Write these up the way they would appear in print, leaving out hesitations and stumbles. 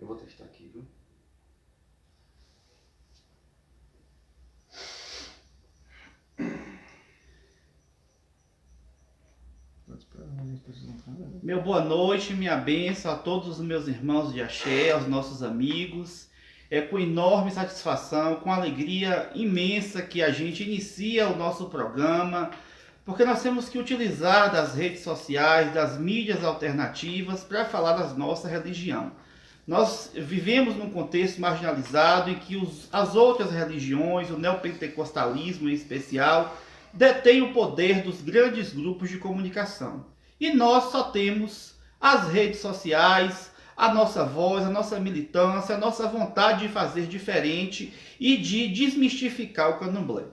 Eu vou testar aqui, viu? Meu boa noite, minha bênção a todos os meus irmãos de axé, aos nossos amigos. É com enorme satisfação, com alegria imensa que a gente inicia o nosso programa, porque nós temos que utilizar das redes sociais, das mídias alternativas para falar da nossa religião. Nós vivemos num contexto marginalizado em que as outras religiões, o neopentecostalismo em especial, detêm o poder dos grandes grupos de comunicação. E nós só temos as redes sociais, a nossa voz, a nossa militância, a nossa vontade de fazer diferente e de desmistificar o candomblé.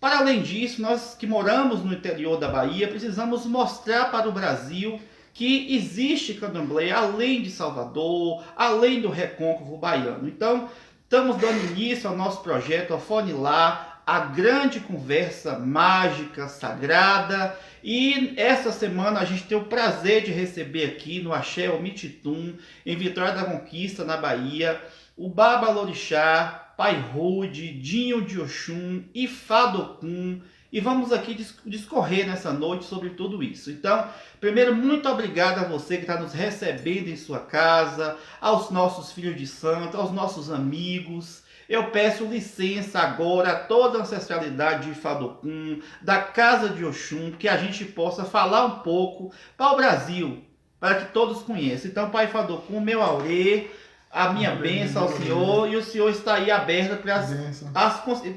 Para além disso, nós que moramos no interior da Bahia, precisamos mostrar para o Brasil que existe candomblé além de Salvador, além do recôncavo baiano. Então, estamos dando início ao nosso projeto Afonilá, a grande conversa mágica, sagrada. E essa semana a gente tem o prazer de receber aqui no Axé Omititum, em Vitória da Conquista, na Bahia, o Babalorixá, Pai Rude, Dinho de Oxum, Ifá do Okun, e vamos aqui discorrer nessa noite sobre tudo isso. Então, primeiro, muito obrigado a você que está nos recebendo em sua casa, aos nossos filhos de santo, aos nossos amigos. Eu peço licença agora a toda a ancestralidade de Ifá do Okun, da Casa de Oxum, que a gente possa falar um pouco para o Brasil, para que todos conheçam. Então, Pai Ifá do Okun, meu aurê, a minha bênção ao Senhor, e o Senhor está aí aberto para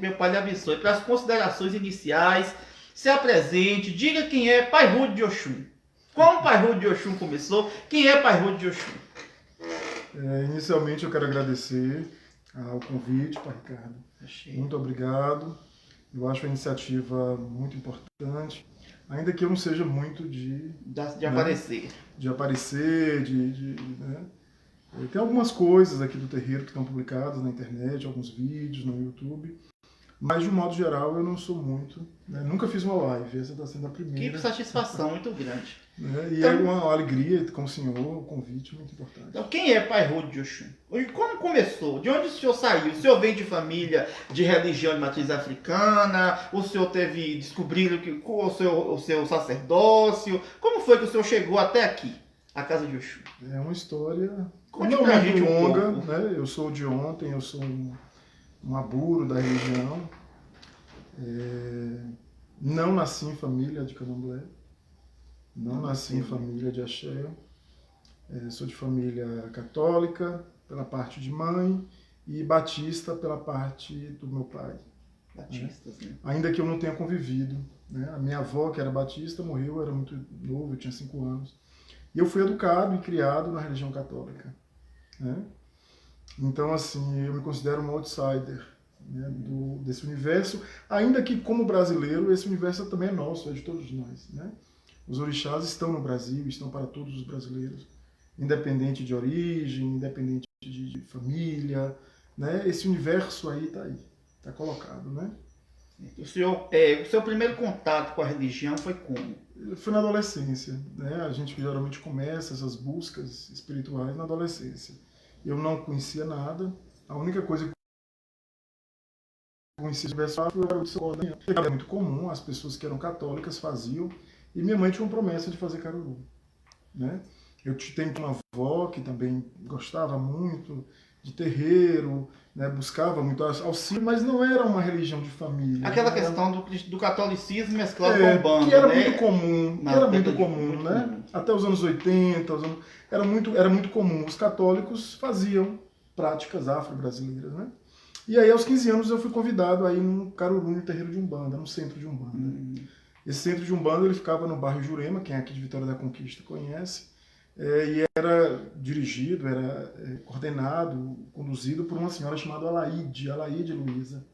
meu Pai lhe abençoe, para as considerações iniciais. Se apresente, diga quem é Pai Rude de Oxum. Como Pai Rude de Oxum começou? Quem é Pai Rude de Oxum? Inicialmente eu quero agradecer ao convite, Pai Ricardo. Muito obrigado. Eu acho a iniciativa muito importante, ainda que eu não seja muito de aparecer. De aparecer, né? Tem algumas coisas aqui do terreiro que estão publicadas na internet, alguns vídeos no YouTube, mas de um modo geral eu não sou muito, né? Nunca fiz uma live, essa está sendo a primeira. Que satisfação muito grande. Né? E então, é uma alegria com o senhor, o convite muito importante. Então, quem é Pai Rude de Oxum? Como começou? De onde o senhor saiu? O senhor vem de família de religião de matriz africana? O senhor descobriu o seu sacerdócio? Como foi que o senhor chegou até aqui, a Casa de Oxum? É uma história Conte pra gente longa, né? Eu sou de ontem, eu sou um aburo da religião. Não nasci em família de candomblé, não nasci em família de axé. Sou de família católica pela parte de mãe e batista pela parte do meu pai. Batistas, né? Ainda que eu não tenha convivido, né? A minha avó, que era batista, morreu, eu era muito novo, eu tinha 5 anos. E eu fui educado e criado na religião católica, né? Então, assim, eu me considero um outsider, né, desse universo, ainda que, como brasileiro, esse universo também é nosso, é de todos nós, né? Os orixás estão no Brasil, estão para todos os brasileiros, independente de origem, independente de família, né? Esse universo aí, está colocado, né? O seu primeiro contato com a religião foi como? Foi na adolescência, né? A gente geralmente começa essas buscas espirituais na adolescência. Eu não conhecia nada, a única coisa que eu conhecia sobre essa foi o escola da manhã. Era muito comum, as pessoas que eram católicas faziam, e minha mãe tinha uma promessa de fazer caruru, né? Eu tenho uma avó que também gostava muito de terreiro, né, buscava muito auxílio, mas não era uma religião de família. Aquela questão do catolicismo mesclado com o bando, que era né? muito comum, né? Até os anos 80, era muito comum. Os católicos faziam práticas afro-brasileiras, né? E aí, aos 15 anos, eu fui convidado a ir num caruru, no terreiro de Umbanda, no centro de Umbanda. Esse centro de Umbanda, ele ficava no bairro Jurema, quem é aqui de Vitória da Conquista conhece, e era dirigido, era coordenado, conduzido por uma senhora chamada Alaide Luiza,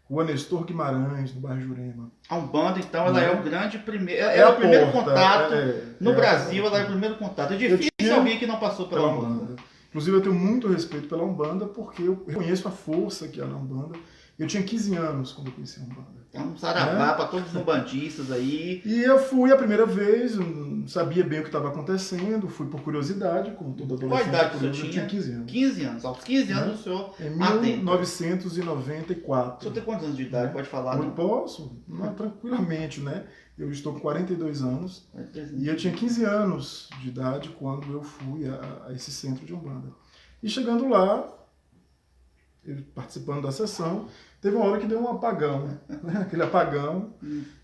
Rua Nestor Guimarães, no bairro Jurema. A Umbanda, então, ela é o grande primeiro... É o primeiro contato no Brasil, ela é o primeiro contato. É difícil alguém que não passou pela Umbanda. Inclusive, eu tenho muito respeito pela Umbanda, porque eu reconheço a força que há na Umbanda. Eu tinha 15 anos quando eu conheci a Umbanda. Então, um saravá para todos os umbandistas aí. E eu fui a primeira vez, não sabia bem o que estava acontecendo, fui por curiosidade, como todo adolescente. Qual idade curioso, você eu tinha? tinha 15 anos. 15 anos. Aos 15 anos o senhor Em atenta. 1994. O senhor tem quantos anos de idade? Pode falar? Eu posso? Não, tranquilamente, né? Eu estou com 42 anos e eu tinha 15 anos de idade quando eu fui a esse centro de Umbanda. E chegando lá, eu participando da sessão, teve uma hora que deu um apagão, né? Aquele apagão.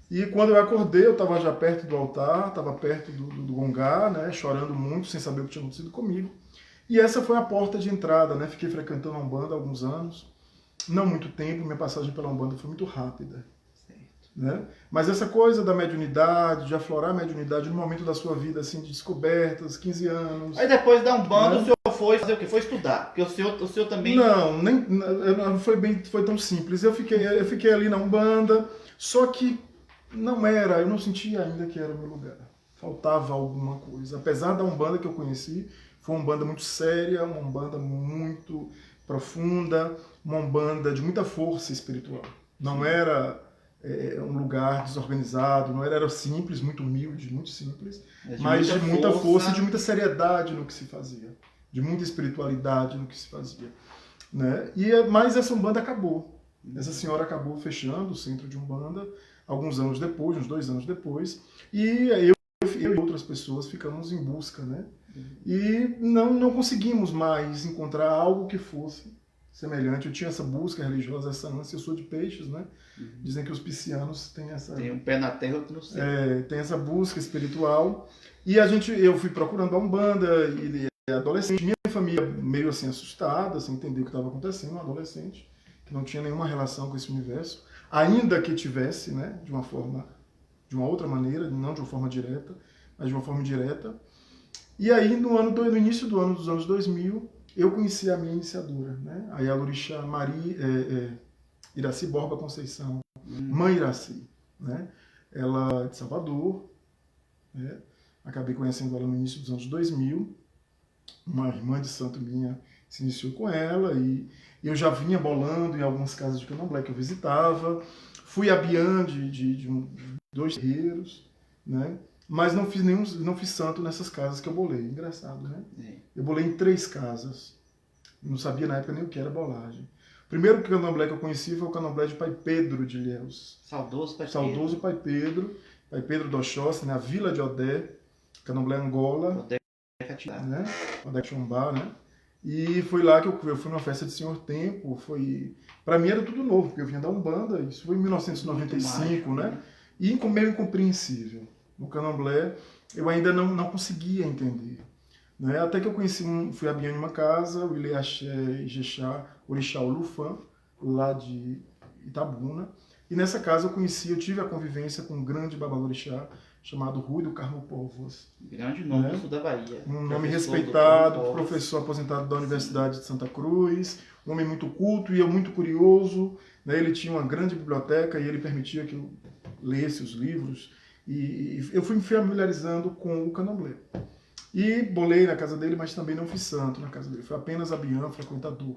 E quando eu acordei, eu estava já perto do altar, estava perto do gongá, né? Chorando muito, sem saber o que tinha acontecido comigo. E essa foi a porta de entrada, né? Fiquei frequentando a Umbanda há alguns anos, não muito tempo, minha passagem pela Umbanda foi muito rápida. Né? Mas essa coisa da mediunidade, de aflorar a mediunidade no momento da sua vida, assim, de descobertas, 15 anos... Aí depois da Umbanda, né? o senhor foi fazer o quê? Foi estudar? Porque o senhor também... Não foi tão simples. Eu fiquei ali na Umbanda, só que eu não sentia ainda que era o meu lugar. Faltava alguma coisa. Apesar da Umbanda que eu conheci, foi uma Umbanda muito séria, uma Umbanda muito profunda, uma Umbanda de muita força espiritual. Não era um lugar desorganizado, não era simples, muito humilde, muito simples, mas de muita força e de muita seriedade no que se fazia, de muita espiritualidade no que se fazia. Né? Mas essa Umbanda acabou. Essa senhora acabou fechando o centro de Umbanda alguns anos depois, uns 2 anos depois, e eu e outras pessoas ficamos em busca, né? E não conseguimos mais encontrar algo que fosse semelhante. Eu tinha essa busca religiosa, essa ânsia. Eu sou de Peixes, né? Dizem que os piscianos têm essa... Tem um pé na terra e outro no céu. Tem essa busca espiritual. E eu fui procurando a Umbanda, e adolescente. Minha família meio assim assustada, sem entender o que estava acontecendo, um adolescente, que não tinha nenhuma relação com esse universo. Ainda que tivesse, né? De uma outra maneira, não de uma forma direta, mas de uma forma indireta. E aí, no início dos anos 2000, eu conheci a minha iniciadora, né? A Yalorixá Iraci Borba Conceição, Mãe Iraci, né? Ela é de Salvador, né? Acabei conhecendo ela no início dos anos 2000, uma irmã de santo minha se iniciou com ela, e eu já vinha bolando em algumas casas de candomblé que eu visitava, fui a Bian de 2 terreiros, né? Mas não fiz santo nessas casas que eu bolei. Engraçado, né? Eu bolei em 3 casas. Não sabia na época nem o que era bolagem. O primeiro candomblé que eu conheci foi o candomblé de Pai Pedro de Ilhéus. Saudoso Pai Pedro. Saudoso Pai Pedro do Oxóssi, na Vila de Odé, candomblé Angola. Odé, né? Odé Chombá, né? E foi lá que eu fui numa festa de Senhor Tempo. Para mim era tudo novo, porque eu vinha da Umbanda. Isso foi em 1995, mágico, né? E meio incompreensível. No candomblé, eu ainda não conseguia entender. Né? Até que eu fui a Bian em uma casa, o Ilê Axé Ijexá, Orixá Olufã, lá de Itabuna. E nessa casa eu tive a convivência com um grande babalorixá chamado Rui do Carmo Povos. Grande nome do sul da Bahia. Um nome respeitado, professor aposentado da Universidade de Santa Cruz, um homem muito culto e muito curioso. Né? Ele tinha uma grande biblioteca e ele permitia que eu lesse os livros. E eu fui me familiarizando com o candomblé. E bolei na casa dele, mas também não fiz santo na casa dele. Foi apenas a Bian, frequentador.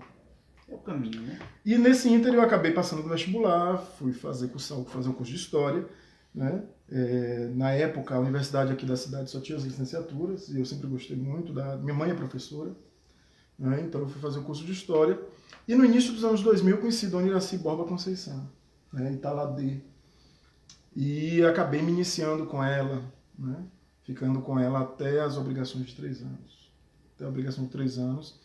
É o caminho, né? E nesse ínter eu acabei passando no vestibular, fui fazer um curso de História. Né? Na época, a universidade aqui da cidade só tinha as licenciaturas, e eu sempre gostei muito. Minha mãe é professora, né? Então eu fui fazer o curso de História. E no início dos anos 2000 eu conheci Dona Iraci Borba Conceição, né? Em Italadê. E acabei me iniciando com ela, né? Ficando com ela até as obrigações de 3 anos. Até a obrigação de 3 anos.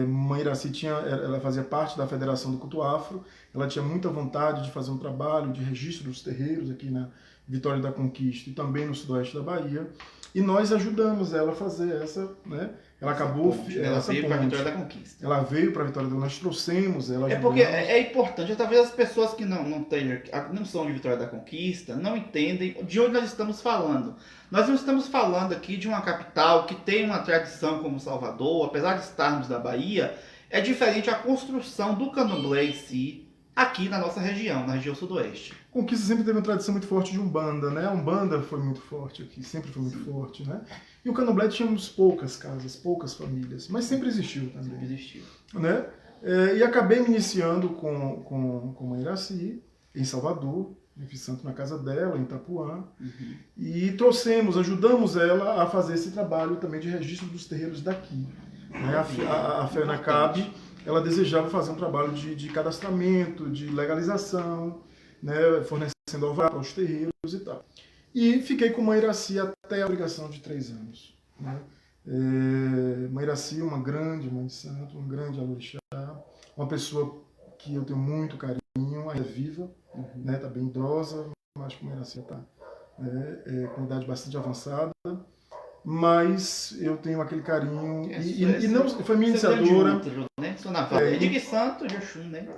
Mãe Iraci ela fazia parte da Federação do Culto Afro, ela tinha muita vontade de fazer um trabalho de registro dos terreiros aqui na Vitória da Conquista e também no sudoeste da Bahia, e nós ajudamos ela a fazer essa, né? Ela veio para a Vitória da Conquista. Ela veio para a Vitória da Conquista, nós trouxemos ela. Porque é importante, talvez as pessoas que não são de Vitória da Conquista não entendem de onde nós estamos falando. Nós não estamos falando aqui de uma capital que tem uma tradição como Salvador, apesar de estarmos da Bahia, é diferente a construção do candomblé em si aqui na nossa região, na região sudoeste. Conquista sempre teve uma tradição muito forte de Umbanda, né? A Umbanda foi muito forte aqui, sempre foi muito forte, né? E o candomblé tínhamos poucas casas, poucas famílias, mas sempre existiu também. Sempre existiu. Né? E acabei me iniciando com a Iraci, em Salvador. Eu fiz santo na casa dela, em Itapuã. Uhum. E ajudamos ela a fazer esse trabalho também de registro dos terreiros daqui. Né? A FENACAB, ela desejava fazer um trabalho de cadastramento, de legalização, né? Fornecendo alvará para os terreiros e tal. E fiquei com Mãe Iraci até a obrigação de 3 anos. Né? Mãe Iraci, uma grande mãe de santo, um grande orixá, uma pessoa que eu tenho muito carinho, é viva, né? Tá bem idosa, mas como Mãe Iraci está com idade bastante avançada, mas eu tenho aquele carinho, e não foi minha iniciadora. Né? Sou na família de santo de Oxum, né?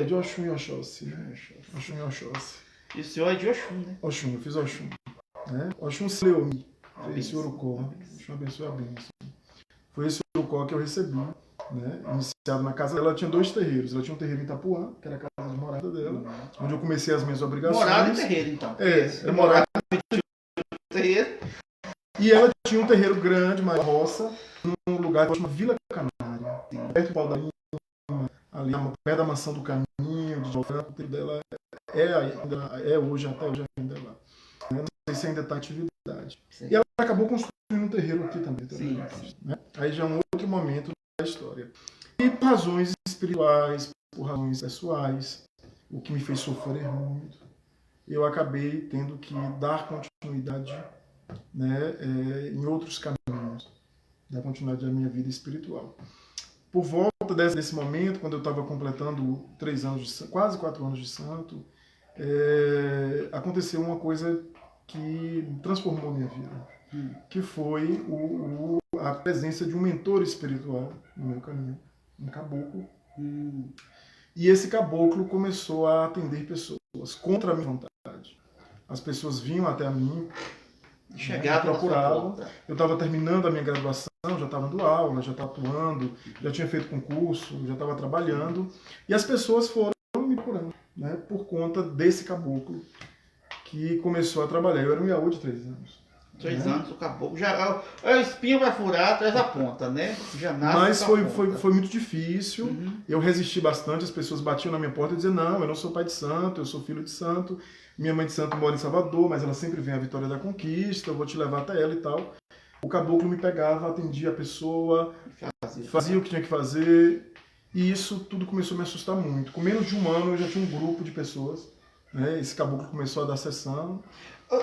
De Oxum e Oxóssi, né? Oxum e Oxóssi. E o senhor é de Oxum, né? Oxum, eu fiz Oxum. Né? Oxum Sleomi, esse Urucó. Oxum abençoe a bênção. Foi esse Urucó que eu recebi, né? Iniciado na casa dela. Ela tinha 2 terreiros. Ela tinha um terreiro em Itapuã, que era a casa de morada dela, onde eu comecei as minhas obrigações. Morada e terreiro, então. É morada e terreiro. E ela tinha um terreiro grande, uma roça, num lugar que chama Vila Canária, perto do Pau da Lima, ali perto da Mansão do Caminho, o terreiro dela hoje, até hoje ainda lá. Não sei se ainda está em atividade. Sim. E ela acabou construindo um terreiro aqui também. Sim. Né? Aí já é um outro momento da história. E por razões espirituais, por razões pessoais, o que me fez sofrer muito, eu acabei tendo que dar continuidade, né, em outros caminhos, da continuidade da minha vida espiritual. Por volta desse momento, quando eu estava completando 3 anos, quase 4 anos de santo, aconteceu uma coisa que transformou minha vida, que foi a presença de um mentor espiritual no meu caminho, um caboclo. E esse caboclo começou a atender pessoas contra a minha vontade. As pessoas vinham até a mim, chegavam, procuravam. Eu estava terminando a minha graduação, já estava dando aula, já estava atuando, já tinha feito concurso, já estava trabalhando. E as pessoas foram me procurando, né, por conta desse caboclo que começou a trabalhar. Eu era um iaú de 3 anos. 3 anos, o caboclo já é o espinho para furar atrás da ponta, né? Já nasce. Mas foi muito difícil. Eu resisti bastante, as pessoas batiam na minha porta e diziam: não, eu não sou pai de santo, eu sou filho de santo. Minha mãe de santo mora em Salvador, mas ela sempre vem à Vitória da Conquista, eu vou te levar até ela e tal. O caboclo me pegava, atendia a pessoa, fazia o que tinha que fazer, e isso tudo começou a me assustar muito. Com menos de 1 ano eu já tinha um grupo de pessoas, né? Esse caboclo começou a dar sessão.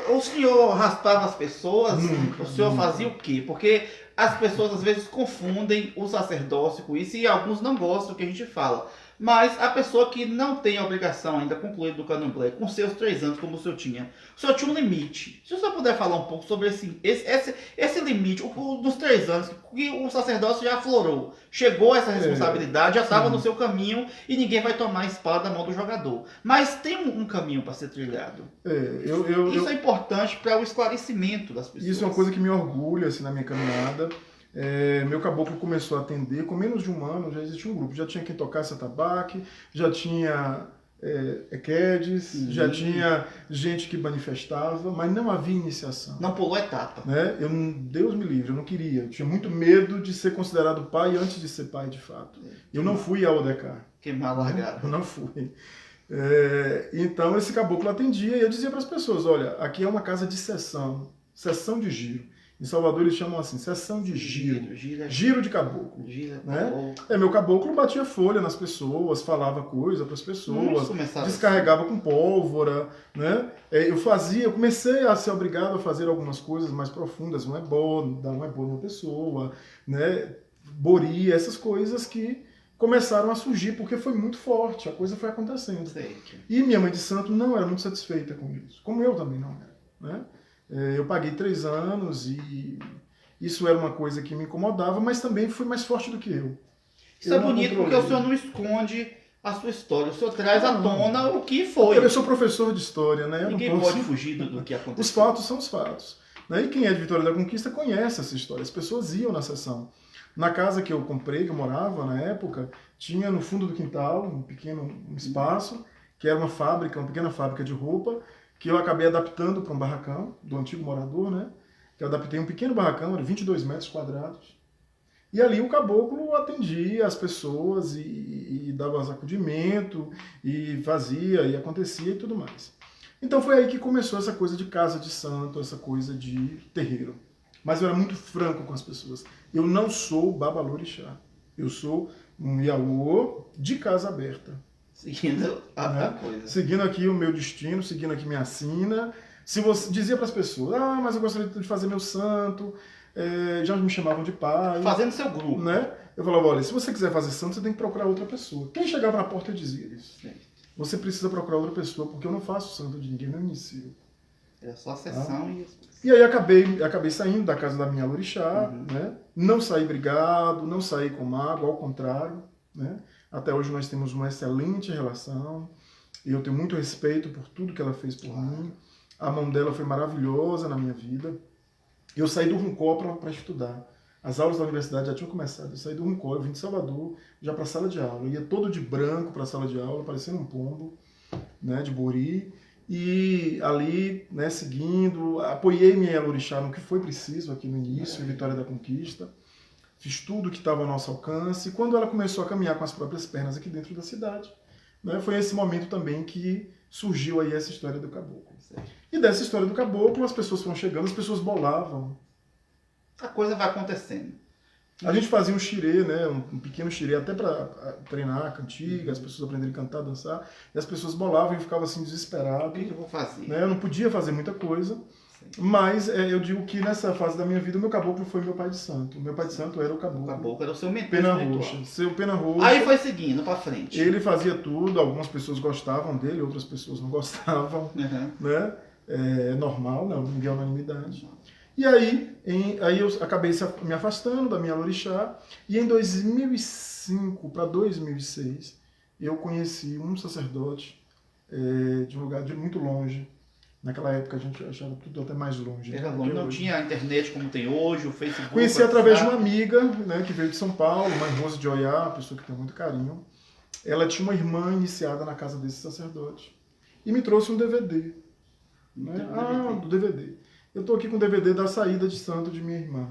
O senhor raspava as pessoas? Nunca, o senhor nunca. Fazia o quê? Porque as pessoas às vezes confundem o sacerdócio com isso e alguns não gostam do que a gente fala. Mas a pessoa que não tem a obrigação ainda concluída do candomblé, com seus 3 anos, como o senhor tinha um limite. Se o senhor puder falar um pouco sobre esse limite, dos 3 anos, que o sacerdócio já aflorou, chegou essa responsabilidade, já estava no seu caminho e ninguém vai tomar a espada da mão do jogador. Mas tem um caminho para ser trilhado. Isso é importante para o esclarecimento das pessoas. Isso é uma coisa que me orgulha assim, na minha caminhada. Meu caboclo começou a atender, com menos de 1 ano já existia um grupo, já tinha quem tocasse atabaque, já tinha equedes, já tinha gente que manifestava, mas não havia iniciação. Não pulou etapa. Né? Deus me livre, eu não queria, eu tinha muito medo de ser considerado pai antes de ser pai de fato. Eu não fui ao Odecar. Queimar largado. Eu não fui. Então esse caboclo atendia e eu dizia para as pessoas: olha, aqui é uma casa de sessão de giro. Em Salvador eles chamam assim, sessão de giro. Giro de caboclo. Né? Meu caboclo batia folha nas pessoas, falava coisa para as pessoas, descarregava com pólvora. Né? Eu comecei a ser obrigado a fazer algumas coisas mais profundas, não é bom, dar um ebó numa pessoa, né? Bori, essas coisas que começaram a surgir, porque foi muito forte, a coisa foi acontecendo. E minha mãe de santo não era muito satisfeita com isso, como eu também não era. Né? Eu paguei 3 anos e isso era uma coisa que me incomodava, mas também foi mais forte do que eu. Isso é bonito porque o senhor não esconde a sua história, o senhor traz à tona o que foi. Eu sou professor de história, né? Ninguém pode fugir do que aconteceu. Os fatos são os fatos. Né? E quem é de Vitória da Conquista conhece essa história, as pessoas iam na sessão. Na casa que eu comprei, que eu morava na época, tinha no fundo do quintal um pequeno espaço, que era uma pequena fábrica de roupa, que eu acabei adaptando para um barracão do antigo morador, né? Que eu adaptei um pequeno barracão, era 22 metros quadrados. E ali o caboclo atendia as pessoas e dava sacudimento, e fazia, e acontecia e tudo mais. Então foi aí que começou essa coisa de casa de santo, essa coisa de terreiro. Mas eu era muito franco com as pessoas. Eu não sou babalorixá. Eu sou um Iaô de casa aberta. Seguindo a coisa. Seguindo aqui o meu destino, seguindo aqui minha sina. Se você dizia para as pessoas, mas eu gostaria de fazer meu santo, já me chamavam de pai. Fazendo seu grupo. Né? Eu falava, olha, se você quiser fazer santo, você tem que procurar outra pessoa. Quem chegava na porta dizia isso. Sim. Você precisa procurar outra pessoa, porque eu não faço santo de ninguém, não inicio. É só a sessão e aí acabei saindo da casa da minha Lorixá, né? Não saí brigado, não saí com mágoa, ao contrário, né? Até hoje nós temos uma excelente relação, e eu tenho muito respeito por tudo que ela fez por mim. A mão dela foi maravilhosa na minha vida. Eu saí do Runcó para estudar. As aulas da universidade já tinham começado. Eu saí do Runcó, eu vim de Salvador já para a sala de aula. Eu ia todo de branco para a sala de aula, parecendo um pombo, né, de bori. E ali, né, seguindo, apoiei minha Elorixá no que foi preciso aqui no início, em Vitória da Conquista. Fiz tudo que estava ao nosso alcance. E quando ela começou a caminhar com as próprias pernas aqui dentro da cidade, né, foi esse momento também que surgiu aí essa história do caboclo. E dessa história do caboclo, as pessoas foram chegando, as pessoas bolavam. A coisa vai acontecendo. A gente fazia um xirê, né, um pequeno xirê, até para treinar a cantiga, as pessoas aprenderem a cantar, dançar, e as pessoas bolavam e eu ficava assim desesperado. O que eu vou fazer? Né, eu não podia fazer muita coisa, mas eu digo que nessa fase da minha vida, o meu caboclo foi meu pai de santo. O meu pai de santo era o caboclo. O caboclo era o seu mentor Pena espiritual. Roxa. Seu Pena Roxa. Aí foi seguindo pra frente. Ele fazia tudo, algumas pessoas gostavam dele, outras pessoas não gostavam, né? É normal, né? Ninguém é unanimidade. E aí eu acabei me afastando da minha Lorixá, e em 2005 para 2006 eu conheci um sacerdote de um lugar muito longe. Naquela época a gente achava tudo até mais longe. Era longe, não tinha a internet como tem hoje, o Facebook. Conheci através de uma amiga, né, que veio de São Paulo, Mãe Rosa de Oiá, uma pessoa que tem muito carinho. Ela tinha uma irmã iniciada na casa desse sacerdote. E me trouxe um DVD. Né? Do DVD. Eu estou aqui com o DVD da saída de santo de minha irmã.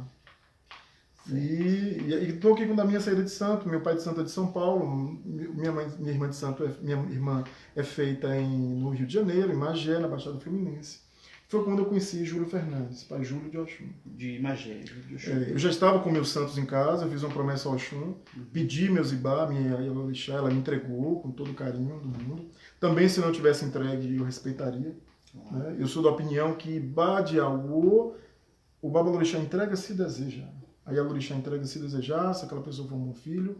E estou aqui com o da minha saída de santo. Meu pai de santo é de São Paulo. Minha irmã de santo minha irmã é feita no Rio de Janeiro, em Magé, na Baixada Fluminense. Foi quando eu conheci Júlio Fernandes, pai Júlio de Oxum. De Magé. Eu já estava com meus santos em casa, eu fiz uma promessa ao Oxum, pedi meu Zibá, minha Elorixá, ela me entregou com todo o carinho do mundo. Também, se não tivesse entregue, eu respeitaria. Né? Eu sou da opinião que Badiaô, o Babalorixá entrega se desejar. Aí a Lorixá entrega se desejar, se aquela pessoa for um bom filho.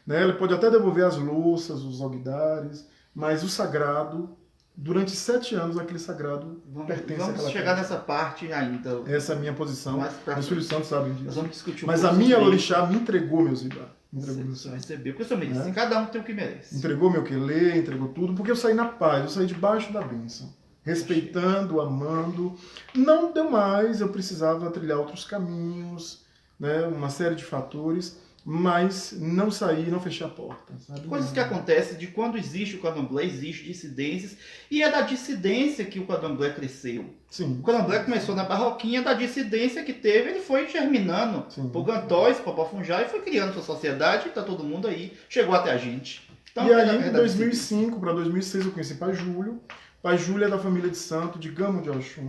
Né? Ele pode até devolver as louças, os alguidares, mas o sagrado, durante 7 anos, aquele sagrado pertence àquela Vamos chegar nessa parte ainda. Essa é a minha posição. Meus filhos santos sabem disso. Nós vamos discutir mas a minha Lorixá me entregou meu Zibá. Você recebeu, porque o senhor merece. Cada um tem o que merece. Entregou meu quelê, entregou tudo, porque eu saí na paz, eu saí debaixo da bênção. Respeitando, amando. Não deu mais, eu precisava trilhar outros caminhos, né, uma série de fatores, mas não sair, não fechar a porta. Sabe? Coisas que acontecem de quando existe o candomblé, existe dissidências, e é da dissidência que o candomblé cresceu. Sim, o candomblé começou na barroquinha, da dissidência que teve, ele foi germinando por Gantóis, Papafunjá, e foi criando sua sociedade, e tá todo mundo aí, chegou até a gente. Então, e aí, em 2005 para 2006, eu conheci Pai Júlio. Pai Júlio é da família de santo, de Gamo de Oxum.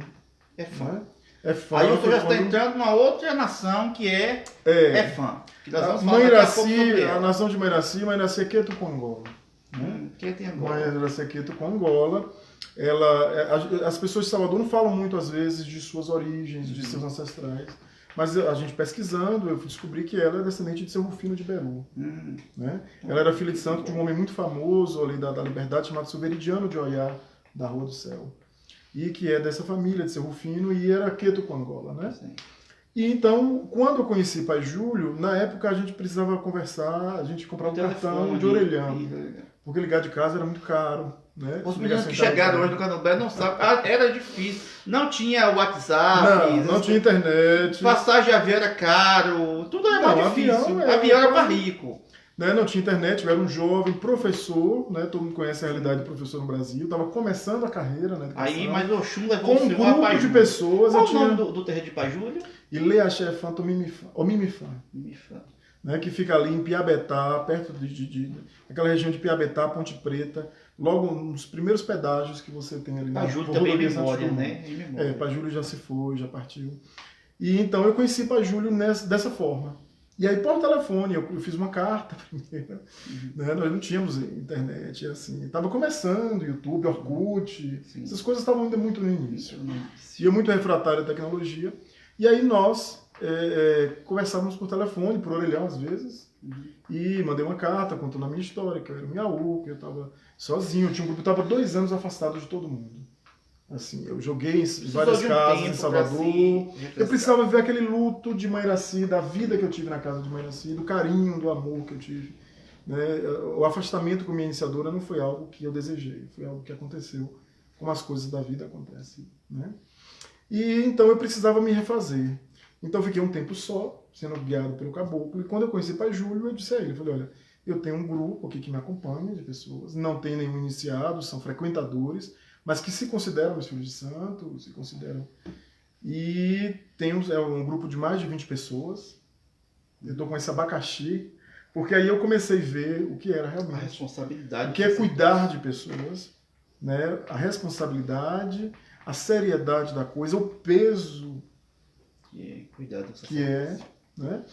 É fã. Né? É fã. Aí você já está entrando numa outra nação que é fã. Que nós vamos Mãe Iraci, a nação de Mãe Iraci é Queto com Angola. Mãe Iraci é Queto com Angola. As pessoas de Salvador não falam muito, às vezes, de suas origens, de seus ancestrais. Mas a gente pesquisando, eu descobri que ela é descendente de Seu Rufino de Beru. Né? Ela era filha de santo de um homem muito famoso ali da Liberdade, chamado Silveridiano de Oiá, da Rua do Céu. E que é dessa família de Seu Rufino, e era Queto com Angola, né? Sim. E então, quando eu conheci Pai Júlio, na época a gente precisava conversar, a gente comprava um cartão de orelhão, porque ligar de casa era muito caro, né? Os meninos que chegaram hoje no candomblé não sabem, era difícil, não tinha WhatsApp, não tinha internet, passagem de avião era caro, tudo era mais difícil, avião era para rico. Né, não tinha internet, eu era um jovem professor, né, todo mundo conhece a realidade de professor no Brasil, estava começando a carreira, né, aí, mas o Oxum levou com um grupo de pessoas. Qual o nome do terreiro de Pai Júlio? Ile Axé Fanto Omimifã. né, que fica ali em Piabetá, perto aquela região de Piabetá, Ponte Preta, logo nos primeiros pedágios que você tem ali na Júlio também em rodovia Santos memória, Dumont. né? Em memória. Júlio já se foi, já partiu. E então eu conheci Júlio dessa forma. E aí por telefone, eu fiz uma carta primeiro, né? Nós não tínhamos internet, assim, estava começando, YouTube, Orkut, Sim. essas coisas estavam ainda muito no início. E eu muito refratário à tecnologia. E aí nós conversávamos por telefone, por orelhão às vezes, e mandei uma carta contando a minha história, que eu era um Miaú, que eu estava sozinho, eu tinha um grupo, eu estava 2 anos afastado de todo mundo. Assim, eu joguei em várias casas em Salvador. Eu precisava ver aquele luto de Mãe Iraci, da vida que eu tive na casa de Mãe Iraci, do carinho, do amor que eu tive. Né? O afastamento com minha iniciadora não foi algo que eu desejei, foi algo que aconteceu, como as coisas da vida acontecem. Né? E então eu precisava me refazer. Então eu fiquei um tempo só, sendo guiado pelo caboclo, e quando eu conheci Pai Júlio, eu disse a ele, eu falei, olha, eu tenho um grupo aqui que me acompanha, de pessoas, não tem nenhum iniciado, são frequentadores, mas que se consideram meus filhos de santo, se consideram. E tem um grupo de mais de 20 pessoas. Eu estou com esse abacaxi, porque aí eu comecei a ver o que era realmente. A responsabilidade. O que é cuidar de pessoas, né? A responsabilidade, a seriedade da coisa, o peso que é, né?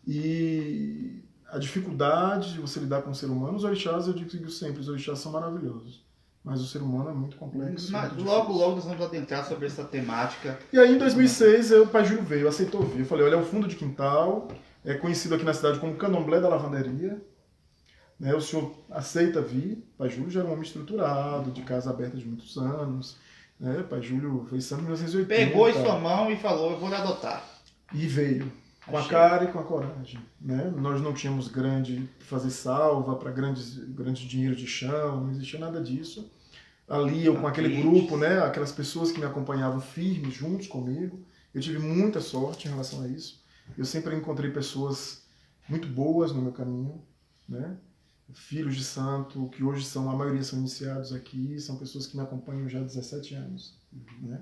E a dificuldade de você lidar com o ser humano. Os orixás, eu digo sempre, os orixás são maravilhosos. Mas o ser humano é muito complexo. Mas logo nós vamos adentrar sobre essa temática. E aí em 2006 o Pai Júlio veio, aceitou vir. Eu falei, olha, é um fundo de quintal, é conhecido aqui na cidade como Candomblé da Lavanderia. Né, o senhor aceita vir? Pai Júlio já era um homem estruturado, de casa aberta de muitos anos. Né? Pai Júlio foi santo em 1980. Pegou em sua mão e falou, eu vou lhe adotar. E veio. Com a cara e com a coragem. Né? Nós não tínhamos fazer salva para grandes dinheiro de chão, não existia nada disso. Ali eu com aquele grupo, né, aquelas pessoas que me acompanhavam firmes juntos comigo, eu tive muita sorte em relação a isso. Eu sempre encontrei pessoas muito boas no meu caminho, né? Filhos de santo, que hoje a maioria são iniciados aqui, são pessoas que me acompanham já há 17 anos. Né?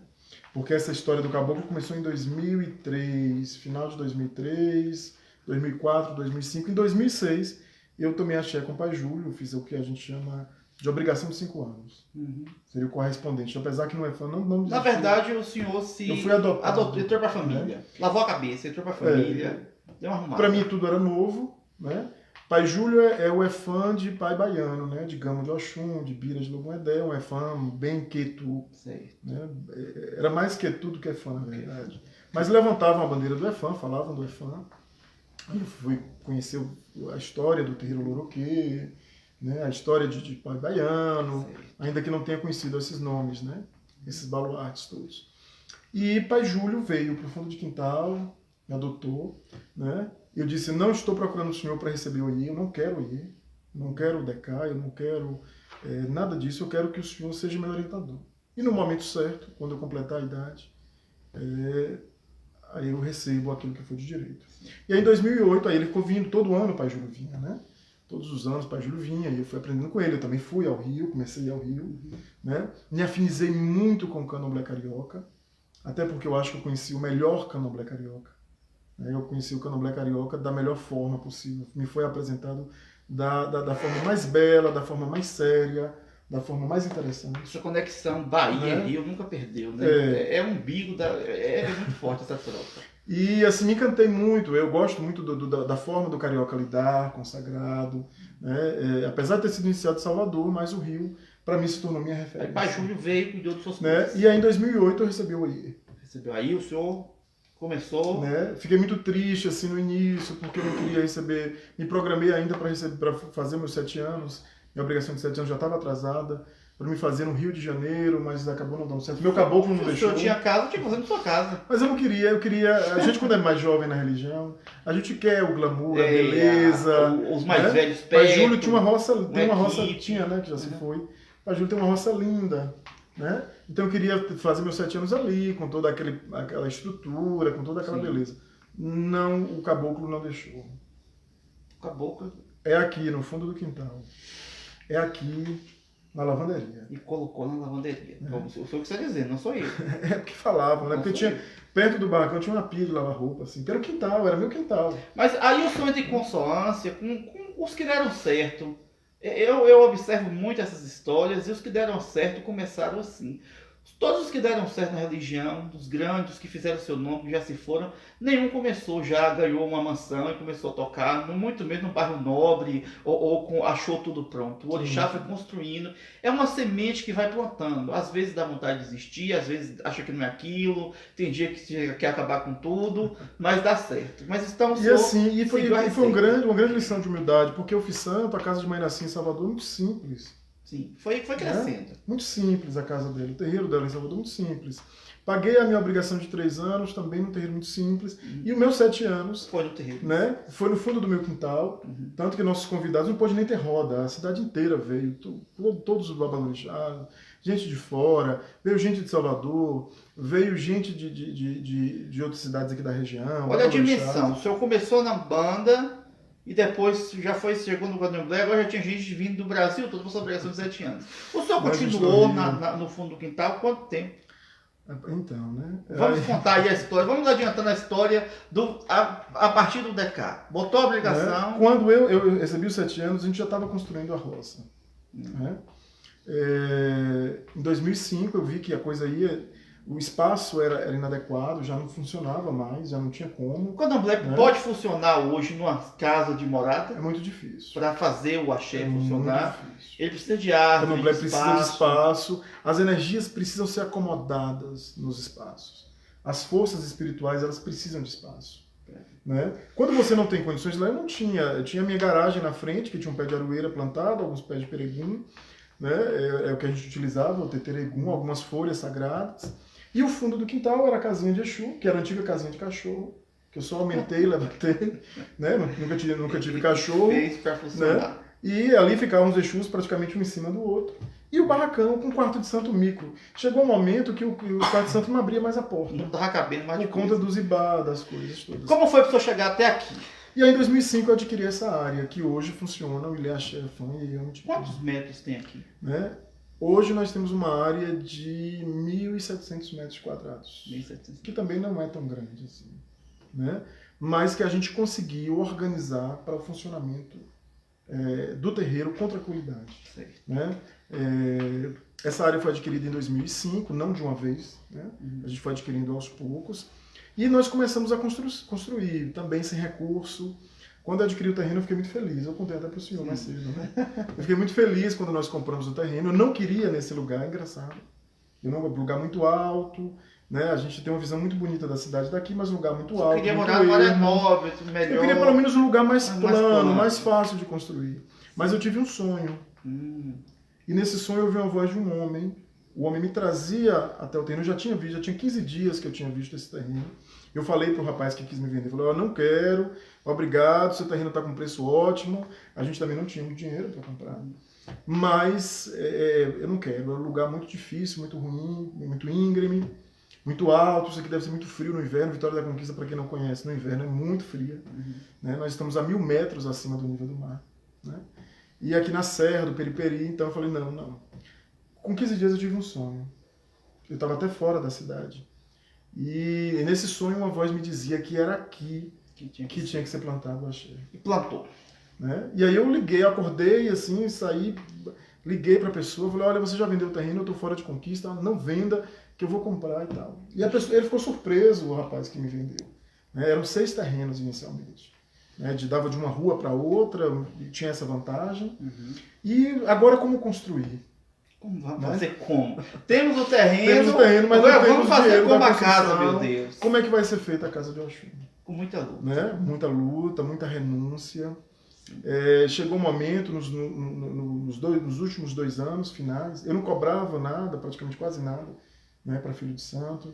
Porque essa história do caboclo começou em 2003, final de 2003, 2004, 2005. Em 2006, eu tomei axé com o Pai Júlio, fiz o que a gente chama de obrigação de 5 anos. Seria o correspondente. Apesar que não é fã, não desistiu. Na verdade, o senhor eu fui adotado. Entrou para a família. Lavou a cabeça, entrou para a família. Deu uma arrumada. Para mim tudo era novo. Né? Pai Júlio é o efã de pai baiano, né? De Gama de Oxum, de Bira de Lobão-Edé, um efã bem quetu. Né? Era mais quetu do que efã, na verdade. Mas levantavam a bandeira do efã, falavam do efã. Eu fui conhecer a história do terreiro Loroquê, né? A história de pai baiano, ainda que não tenha conhecido esses nomes, né? Esses baluartes todos. E Pai Júlio veio para o fundo de quintal, me adotou, né? Eu disse, não estou procurando o senhor para receber o IE, eu não quero o IE, não quero o DECA, eu não quero nada disso, eu quero que o senhor seja meu orientador. E no momento certo, quando eu completar a idade, aí eu recebo aquilo que foi de direito. E aí em 2008, aí ele ficou vindo, todo ano o Pai Júlio vinha, né? Todos os anos o Pai Júlio vinha, e eu fui aprendendo com ele, eu também fui ao Rio, comecei a ir ao Rio, né? Me afinizei muito com o candomblé carioca, até porque eu acho que eu conheci o melhor candomblé carioca. Eu conheci o candomblé carioca da melhor forma possível. Me foi apresentado da forma mais bela, da forma mais séria, da forma mais interessante. Essa conexão Bahia-Rio nunca perdeu, né? É um umbigo, é muito forte essa troca. E assim, me encantei muito. Eu gosto muito da forma do carioca lidar com o sagrado. Né? Apesar de ter sido iniciado em Salvador, mas o Rio, para mim, se tornou minha referência. Aí Pai Júlio veio e cuidou dos seus coisas. E aí em 2008 eu recebi o IE. Recebeu aí, o senhor começou... Né? Fiquei muito triste assim no início, porque eu não queria receber. Me programei ainda para fazer meus 7 anos. Minha obrigação de 7 anos já estava atrasada, para me fazer no Rio de Janeiro, mas acabou não dando certo. Meu caboclo não deixou. Se o senhor tinha casa, tinha que fazer na sua casa. Mas eu não queria, a gente quando é mais jovem na religião, a gente quer o glamour, a beleza. Os mais velhos perto. Pai Júlio tinha uma roça, tinha, né, que já se foi. Pai Júlio tem uma roça linda. Né? Então eu queria fazer meus 7 anos ali, com toda aquela estrutura, com toda aquela beleza. Não, o caboclo não deixou. O caboclo? É aqui, no fundo do quintal. É aqui, na lavanderia. E colocou na lavanderia. É. Como o senhor que está dizendo, não sou eu. É porque falavam, né? Não Porque sou tinha, eu. perto do barracão tinha uma pia de lavar roupa, assim, que era o quintal, era meu quintal. Mas aí o som entra em consonância com os que deram certo. Eu observo muito essas histórias e os que deram certo começaram assim. Todos os que deram certo na religião, dos grandes, os que fizeram seu nome, que já se foram, nenhum começou já, ganhou uma mansão e começou a tocar, muito menos no bairro nobre, achou tudo pronto. O orixá foi construindo. É uma semente que vai plantando. Às vezes dá vontade de desistir, às vezes acha que não é aquilo, tem dia que quer acabar com tudo, mas dá certo. Mas então E assim, foi receita. uma grande lição de humildade, porque eu fiz santo, a casa de Mãe Nasci em Salvador, muito simples. Sim, foi crescendo. Muito simples a casa dele, o terreiro dela em Salvador, muito simples. Paguei a minha obrigação de 3 anos, também num terreiro muito simples. E os meus 7 anos, Foi no terreiro. né, foi no fundo do meu quintal. Tanto que nossos convidados não pôde nem ter roda, a cidade inteira veio, todos os babalorixás, gente de fora, veio gente de Salvador, veio gente de outras cidades aqui da região. Olha a babalorixás. dimensão. O senhor começou na banda e depois chegou no Candomblé, agora já tinha gente vindo do Brasil, toda a sua obrigação de 7 anos. O senhor Mas continuou estou no fundo do quintal quanto tempo? Então, né? Vamos contar aí a história, vamos adiantando a história a partir do DK. Botou a obrigação. Quando eu recebi os 7 anos, a gente já estava construindo a roça. Né? Em 2005 eu vi que a coisa o espaço era inadequado, já não funcionava mais, já não tinha como. O Candomblé pode funcionar hoje numa casa de morada? É muito difícil. Para fazer o axé funcionar, muito difícil. ele precisa de O árvore, Candomblé precisa de espaço, as energias precisam ser acomodadas nos espaços. As forças espirituais, elas precisam de espaço. Né? Quando você não tem condições, lá eu tinha a minha garagem na frente, que tinha um pé de aroeira plantado, alguns pés de pereguim, né? É o que a gente utilizava, o teteregum, algumas folhas sagradas. E o fundo do quintal era a casinha de Exu, que era a antiga casinha de cachorro, que eu só aumentei, levantei, né? Nunca tive cachorro. Fez para funcionar. Né? E ali ficavam os Exus praticamente um em cima do outro. E o barracão com o quarto de santo micro. Chegou um momento que o quarto de santo não abria mais a porta. Não estava cabendo mais de por conta dos ibá, das coisas todas. Como foi para o senhor chegar até aqui? E aí em 2005 eu adquiri essa área, que hoje funciona, o Ilha Axé Fã e eu. Quantos metros tem aqui? Né? Hoje nós temos uma área de 1.700 metros quadrados, 1.700. que também não é tão grande assim, né? Mas que a gente conseguiu organizar para o funcionamento do terreiro com tranquilidade. Né? Essa área foi adquirida em 2005, não de uma vez, né? A gente foi adquirindo aos poucos, e nós começamos a construir também sem recurso. Quando eu adquiri o terreno, eu fiquei muito feliz. Eu contei até para o senhor mais cedo, né? Eu fiquei muito feliz quando nós compramos o terreno. Eu não queria nesse lugar, engraçado. Eu não, um lugar muito alto, né? A gente tem uma visão muito bonita da cidade daqui, mas um lugar muito alto. Eu queria morar numa área nova, melhor. Eu queria pelo menos um lugar mais plano, mais fácil de construir. Mas eu tive um sonho. E nesse sonho eu vi uma voz de um homem. O homem me trazia até o terreno. Eu já tinha visto, já tinha 15 dias que eu tinha visto esse terreno. Eu falei para o rapaz que quis me vender, falei, eu não quero, obrigado, seu terreno está com preço ótimo. A gente também não tinha muito dinheiro para comprar. Mas eu não quero, é um lugar muito difícil, muito ruim, muito íngreme, muito alto. Isso aqui deve ser muito frio no inverno. Vitória da Conquista, para quem não conhece, no inverno é muito fria. Né? Nós estamos a 1.000 metros acima do nível do mar. Né? E aqui na Serra do Periperi, então eu falei, não. Com 15 dias eu tive um sonho. Eu estava até fora da cidade. E nesse sonho uma voz me dizia que era aqui que tinha que ser plantado o axé. E plantou. Né? E aí eu liguei, acordei assim, saí, liguei para a pessoa, falei, olha, você já vendeu o terreno, eu estou fora de Conquista, não venda, que eu vou comprar e tal. E ele ficou surpreso, o rapaz que me vendeu. Né? Eram 6 terrenos inicialmente. Né? Dava de uma rua para outra, tinha essa vantagem. E agora como construir? Como vamos fazer como? Temos o terreno, mas agora não temos vamos fazer dinheiro como da a casa, construção. meu Deus. Como é que vai ser feita a casa de Oxum? Com muita luta. Né? Muita luta, muita renúncia. Chegou um momento, nos últimos 2 anos finais, eu não cobrava nada, praticamente quase nada, né, para Filho de Santo.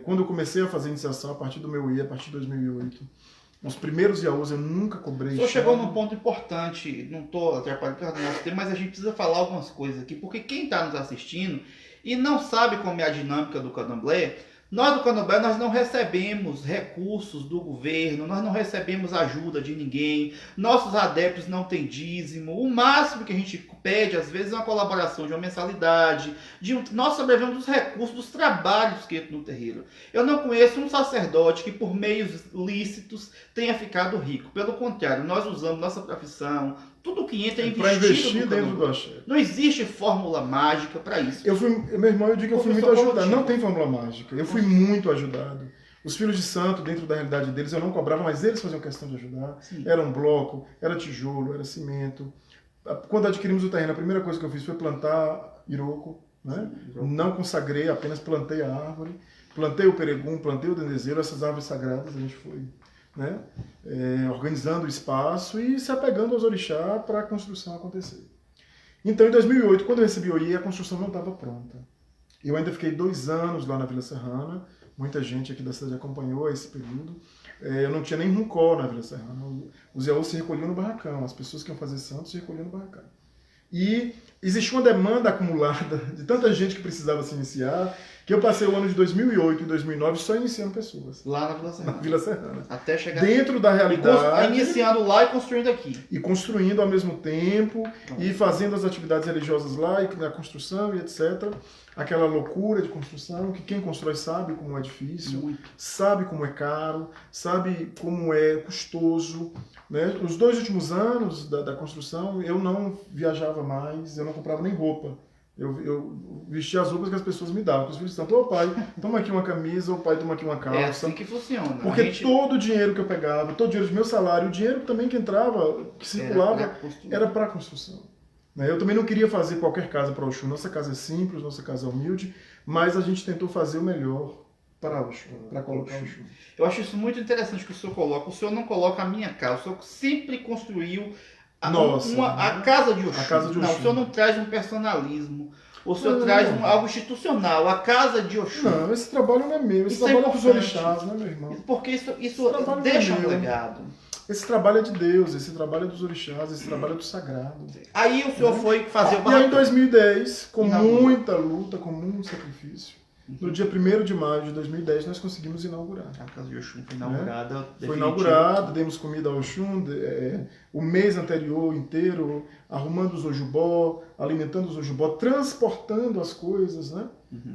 Quando eu comecei a fazer iniciação, a partir do meu a partir de 2008, os primeiros IAUs eu nunca cobrei. O senhor chegou num ponto importante, não estou atrapalhando o nosso tempo, mas a gente precisa falar algumas coisas aqui, porque quem está nos assistindo e não sabe como é a dinâmica do Candomblé, Nós do Candomblé, nós não recebemos recursos do governo, nós não recebemos ajuda de ninguém, nossos adeptos não têm dízimo, o máximo que a gente pede, às vezes, é uma colaboração de uma mensalidade, nós sobrevivemos dos recursos, dos trabalhos que entram no terreiro. Eu não conheço um sacerdote que, por meios lícitos, tenha ficado rico. Pelo contrário, nós usamos nossa profissão, tudo que entra é para investir no dentro do axé. Não existe fórmula mágica para isso. Meu irmão, eu digo que eu fui muito ajudado. Não tem fórmula mágica. Eu fui muito ajudado. Os filhos de santo, dentro da realidade deles, eu não cobrava, mas eles faziam questão de ajudar. Sim. Era um bloco, era tijolo, era cimento. Quando adquirimos o terreno, a primeira coisa que eu fiz foi plantar iroco. Né? Sim, não consagrei, apenas plantei a árvore. Plantei o peregum, plantei o dendezeiro, essas árvores sagradas a gente foi... Né? Organizando o espaço e se apegando aos orixás para a construção acontecer. Então, em 2008, quando eu recebi o OIE, a construção não estava pronta. Eu ainda fiquei 2 anos lá na Vila Serrana, muita gente aqui da cidade acompanhou esse período. Eu não tinha nem rucó na Vila Serrana. Os iaôs se recolhiam no barracão, as pessoas que iam fazer santos se recolhiam no barracão. E existia uma demanda acumulada de tanta gente que precisava se iniciar, que eu passei o ano de 2008 e 2009 só iniciando pessoas. Lá na Vila Serrana. Na Vila Serrana. Até chegar dentro da realidade. Iniciando lá e construindo aqui. E construindo ao mesmo tempo, e fazendo as atividades religiosas lá, e na construção e etc. Aquela loucura de construção, que quem constrói sabe como é difícil, sabe como é caro, sabe como é custoso. Né? Os 2 últimos anos da construção, eu não viajava mais, eu não comprava nem roupa. Eu vestia as roupas que as pessoas me davam. Os filhos estavam, ô pai, toma aqui uma camisa, ô pai, toma aqui uma calça. É assim que funciona. Porque todo o dinheiro que eu pegava, todo o dinheiro do meu salário, o dinheiro também que entrava, que circulava, era para a construção. Eu também não queria fazer qualquer casa para o Oxum. Nossa casa é simples, nossa casa é humilde, mas a gente tentou fazer o melhor para o Oxum, para colocar o Oxum. Eu acho isso muito interessante que o senhor coloca. O senhor não coloca a minha casa, o senhor sempre construiu a casa de Oxum. A casa de Oxum. Não, o senhor não traz um personalismo. O senhor traz algo institucional, a casa de Oxum. Não, esse trabalho não é meu, esse trabalho é dos orixás, né, meu irmão? Porque isso deixa um legado. Esse trabalho é de Deus, esse trabalho é dos orixás, esse trabalho é do sagrado. Aí o senhor foi fazer o barracão. E aí em 2010, com muita luta, com muito sacrifício, no dia 1º de maio de 2010, nós conseguimos inaugurar. A casa de Oxum foi inaugurada. Foi inaugurada, demos comida ao Oxum, o mês anterior inteiro, arrumando os ojubó, alimentando os ojubó, transportando as coisas, né?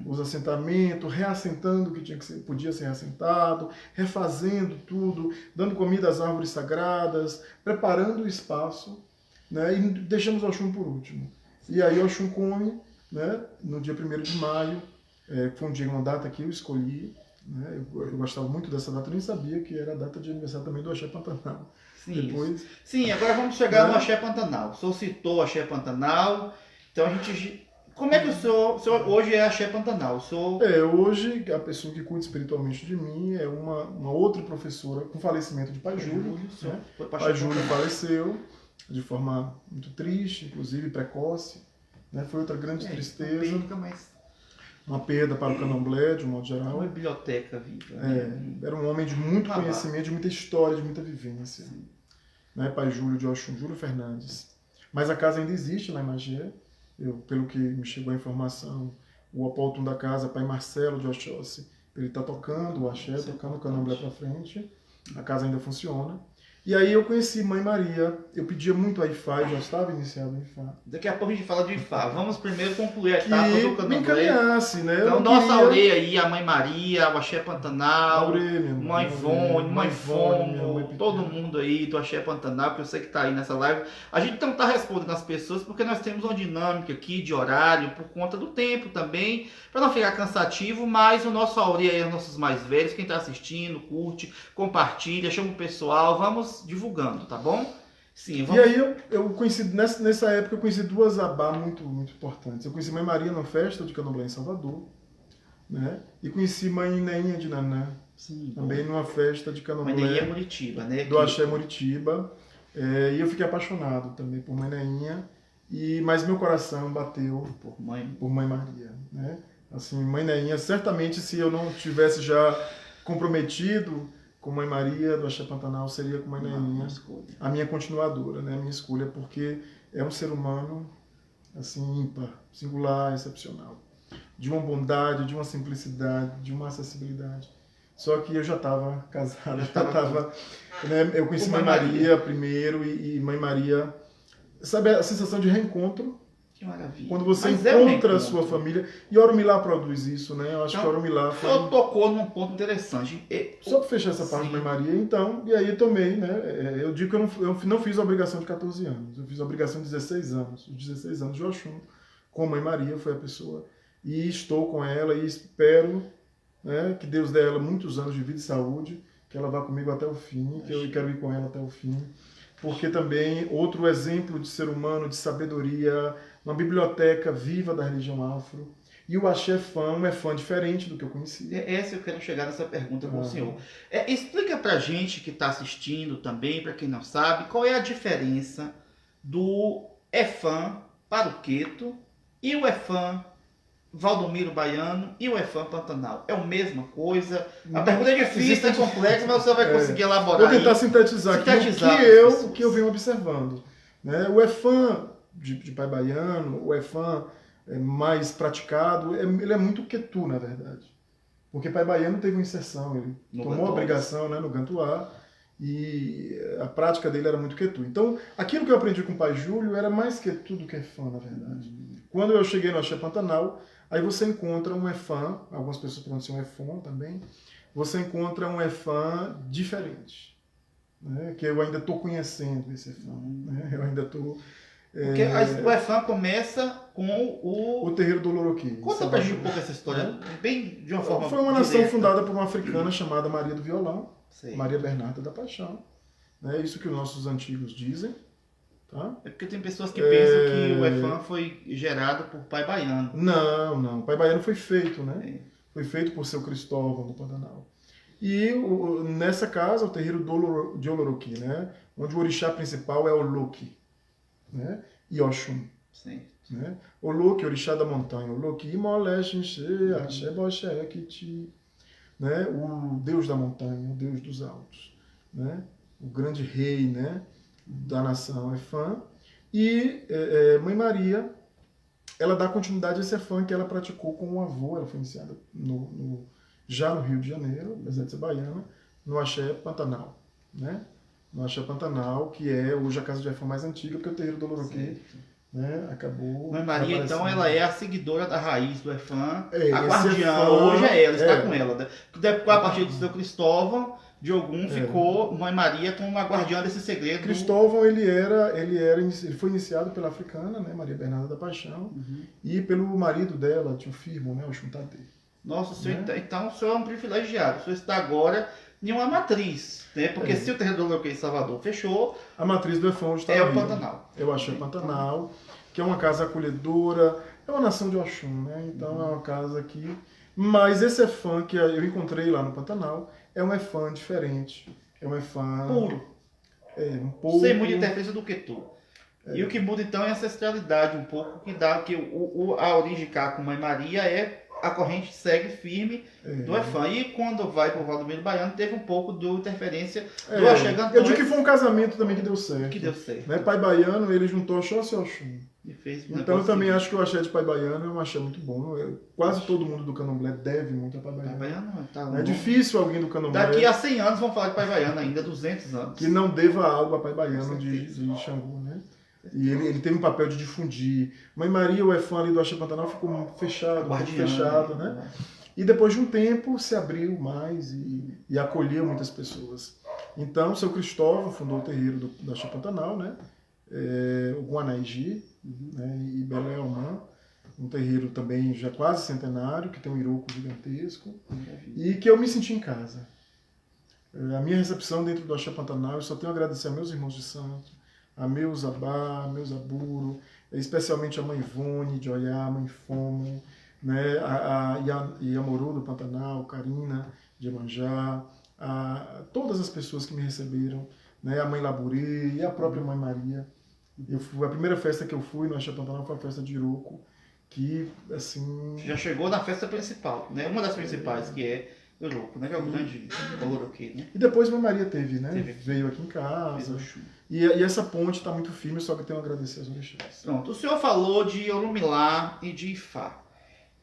Os assentamentos, reassentando o que podia ser reassentado, refazendo tudo, dando comida às árvores sagradas, preparando o espaço, né? E deixamos o Oxum por último. E aí o Oxum come, né? No dia 1º de maio, foi uma data que eu escolhi, né? Eu gostava muito dessa data, eu nem sabia que era a data de aniversário também do Axé Pantanal. Sim, agora vamos chegar no Axé Pantanal. O senhor citou o Axé Pantanal, então a gente... Como é que o senhor hoje é Axé Pantanal? Hoje a pessoa que cuida espiritualmente de mim é uma outra professora com falecimento de Pai Júlio. Né? Pai Júlio faleceu de forma muito triste, inclusive precoce. Né? Foi outra grande tristeza. Uma perda para o candomblé, de um modo geral. Uma biblioteca viva. Era um homem de muito conhecimento, de muita história, de muita vivência. Né? Pai Júlio de Oxum, Júlio Fernandes. Mas a casa ainda existe lá em Magé. Pelo que me chegou a informação, o apóstolo da casa, Pai Marcelo de Oxóssi, ele está tocando o axé, tocando o candomblé para frente. A casa ainda funciona. E aí eu conheci Mãe Maria, eu pedia muito a Ifá, eu já estava iniciado em Ifá. Daqui a pouco a gente fala de Ifá. Vamos primeiro concluir a etapa do candomblé. Me encaminhasse, né? Então, nossa aldeia aí, a Mãe Maria, o Axé Pantanal, Mãe Ivone, Mãe Fomo, todo mundo aí do Axé Pantanal, que eu sei que está aí nessa live. A gente não está respondendo as pessoas porque nós temos uma dinâmica aqui de horário, por conta do tempo também, para não ficar cansativo, mas o nosso aldeia aí, os nossos mais velhos, quem está assistindo, curte, compartilha, chama o pessoal, vamos divulgando, tá bom? Sim, vamos... E aí eu conheci, nessa época eu conheci 2 abá muito importantes. Eu conheci Mãe Maria numa festa de candomblé em Salvador, né? E conheci Mãe Neinha de Nanã, também numa festa de candomblé. Mãe Neinha Muritiba, né? Do Axé Muritiba. E eu fiquei apaixonado também por Mãe Neinha, mas meu coração bateu por Mãe Maria, né? Assim, Mãe Neinha, certamente se eu não tivesse já comprometido com Mãe Maria do Axé Pantanal, seria com Mãe Neinha, a minha continuadora, né? A minha escolha, porque é um ser humano assim ímpar, singular, excepcional. de uma bondade, de uma simplicidade, de uma acessibilidade. Só que eu já estava casado, né? Eu conheci Mãe Maria primeiro e Mãe Maria, sabe a sensação de reencontro? Que maravilha. Quando você encontra a sua família, e Oromilá produz isso, né? Eu acho que Oromilá foi... Eu tocou num ponto interessante. Só para fechar essa parte de Mãe Maria, então, e aí tomei, né? Eu digo que eu não fiz a obrigação de 14 anos, eu fiz a obrigação de 16 anos. Os 16 anos de Oxum, com Mãe Maria, foi a pessoa. E estou com ela e espero, né, que Deus dê a ela muitos anos de vida e saúde, que ela vá comigo até o fim, que eu quero ir com ela até o fim. Porque também outro exemplo de ser humano, de sabedoria, uma biblioteca viva da religião afro. E o axé fã é fã diferente do que eu conhecia. Essa eu quero chegar nessa pergunta com o senhor. Explica pra gente que está assistindo também, para quem não sabe, qual é a diferença do EFAM Paroqueto e o EFAM Valdomiro Baiano e o EFAM Pantanal. É a mesma coisa? A pergunta é difícil, é complexa, mas você vai conseguir elaborar. Vou tentar sintetizar aqui o que eu venho observando. Né? O EFAM de Pai Baiano, o EFAM mais praticado, ele é muito quetu, na verdade. Porque Pai Baiano teve uma inserção, ele tomou a obrigação, né, no Gantuá, e a prática dele era muito quetu. Então, aquilo que eu aprendi com o Pai Júlio era mais quetu do que EFAM, na verdade. Quando eu cheguei no Axé Pantanal, aí você encontra um EFAM, algumas pessoas pronunciam EFON também, você encontra um EFAM diferente, né, que eu ainda estou conhecendo esse EFAM, né, eu ainda estou... Porque o EFAM começa com o terreiro do Oloroqui. Conta pra gente um pouco essa história, bem de uma forma... Foi uma nação fundada por uma africana chamada Maria do Violão, Maria Bernarda da Paixão. É isso que os nossos antigos dizem. Tá? É porque tem pessoas que pensam que o EFAM foi gerado por Pai Baiano. Não. O Pai Baiano foi feito, né? Foi feito por seu Cristóvão do Pantanal. E nessa casa, o terreiro de Oloroqui, né? Onde o orixá principal é o Loki, né? E Oxum. Né? O Loki, orixá da montanha. O Loki, né? O deus da montanha, o deus dos altos. Né? O grande rei, né, da nação EFAM. E Mãe Maria, ela dá continuidade a esse EFAM que ela praticou com o avô. Ela foi iniciada já no Rio de Janeiro, apesar de ser baiana, no Axé Pantanal. Né? No Axé Pantanal, que é hoje a casa de EFAM mais antiga, porque o terreiro do Oloroqui, né, acabou... Mãe Maria, então, ela é a seguidora da raiz do EFAM, a guardiã, hoje é ela, está com ela. Né? A partir do seu Cristóvão, de Ogum, ficou Mãe Maria como a guardiã desse segredo. Cristóvão, ele foi iniciado pela africana, né, Maria Bernarda da Paixão, e pelo marido dela, tio Firmo, né, o Xuntadê. Nossa, o senhor, então o senhor é um privilegiado, o senhor está agora em uma matriz, né? Porque se o terreiro do Oloroqui em Salvador fechou, a matriz do EFAM está o Pantanal. Eu achei o Pantanal, que é uma casa acolhedora, é uma nação de Oxum, né? Então é uma casa que... Mas esse EFAM que eu encontrei lá no Pantanal é um EFAM diferente, é um EFAM... Puro. Um pouco... Sem muita interferência do quetu. E o que muda então é a ancestralidade um pouco, que dá que a origem cá com Mãe Maria a corrente segue firme do EFAM. E quando vai para o Valdomiro Baiano, teve um pouco de interferência do Axé Gantuá. Eu digo que foi um casamento também que deu certo. Que deu certo. Né? Pai Baiano, ele juntou Oxóssi e Oxum. Então eu também acho que o axé de Pai Baiano é um axé muito bom. Quase todo mundo do Candomblé deve muito a Pai Baiano. Pai Baiano tá é difícil alguém do Candomblé... Daqui a 100 anos vão falar de Pai Baiano ainda, 200 anos. Que não deva algo a Pai Baiano de Xangô, né? E ele teve um papel de difundir. Mãe Maria, o EFAM ali do Axé Pantanal ficou fechado, né? E depois de um tempo se abriu mais e acolheu muitas pessoas. Então, seu Cristóvão fundou o terreiro do Axé Pantanal, né? O Guanaigi, né? E Belém Almã, um terreiro também já quase centenário, que tem um iroco gigantesco, e que eu me senti em casa. A minha recepção dentro do Axé Pantanal, eu só tenho a agradecer a meus irmãos de santo, a meus Abá, a meus Aburo, especialmente a mãe Ivone de Oiá, a mãe Fomo, né, a Yamorô do Pantanal, Karina de Emanjá, todas as pessoas que me receberam, né, a mãe Laburê e a própria mãe Maria. A primeira festa que eu fui no Axé Pantanal foi a festa de Iroco, que, assim... Já chegou na festa principal, né? Uma das principais, que é Iroco, né? Que é o grande Oloroqui, né? E depois Mãe Maria teve, né? Veio aqui em casa. E essa ponte está muito firme, só que eu tenho a agradecer aos orixás. Pronto, o senhor falou de Orumilá e de Ifá.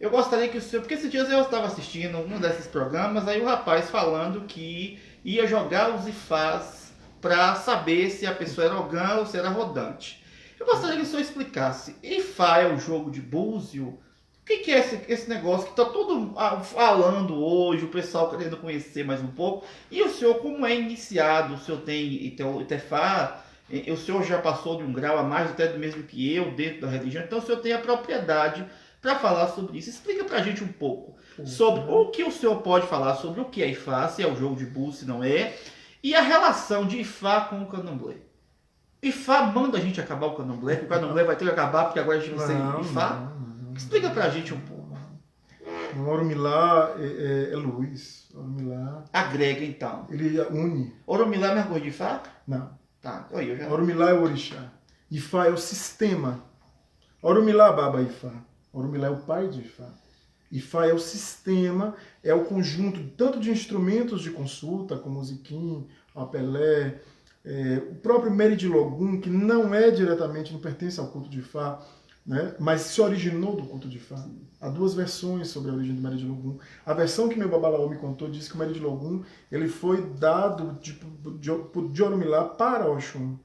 Eu gostaria que o senhor, porque esses dias eu estava assistindo um desses programas, aí o rapaz falando que ia jogar os ifás para saber se a pessoa era ogã ou se era rodante. Eu gostaria que o senhor explicasse. Ifá é o jogo de búzio? O que é esse negócio que está todo falando hoje, o pessoal querendo conhecer mais um pouco? E o senhor, como é iniciado? O senhor tem Itefá? O senhor já passou de um grau a mais até do mesmo que eu dentro da religião, então o senhor tem a propriedade para falar sobre isso. Explica para a gente um pouco sobre o que o senhor pode falar sobre o que é Ifá, se é o jogo de búzio, se não é, e a relação de Ifá com o candomblé. Ifá manda a gente acabar o candomblé, que o candomblé vai ter que acabar porque agora a gente vai ser Ifá. Explica pra gente um pouco. O Oromilá é luz. Oromilá. Agrega então. Ele une. Oromilá é a mesma coisa de Ifá? Não. Tá. Eu já... Oromilá é o orixá. Ifá é o sistema. Oromilá Baba Ifá. Oromilá é o pai de Ifá. Ifá é o sistema, é o conjunto tanto de instrumentos de consulta, como o ziquim, o apelé, o próprio Meridilogum, que não é diretamente, não pertence ao culto de Ifá, né, mas se originou do culto de Ifá. Há duas versões sobre a origem do Meridilogum. A versão que meu babalaô me contou diz que o Meridilogum ele foi dado de Oromilá para Oxum.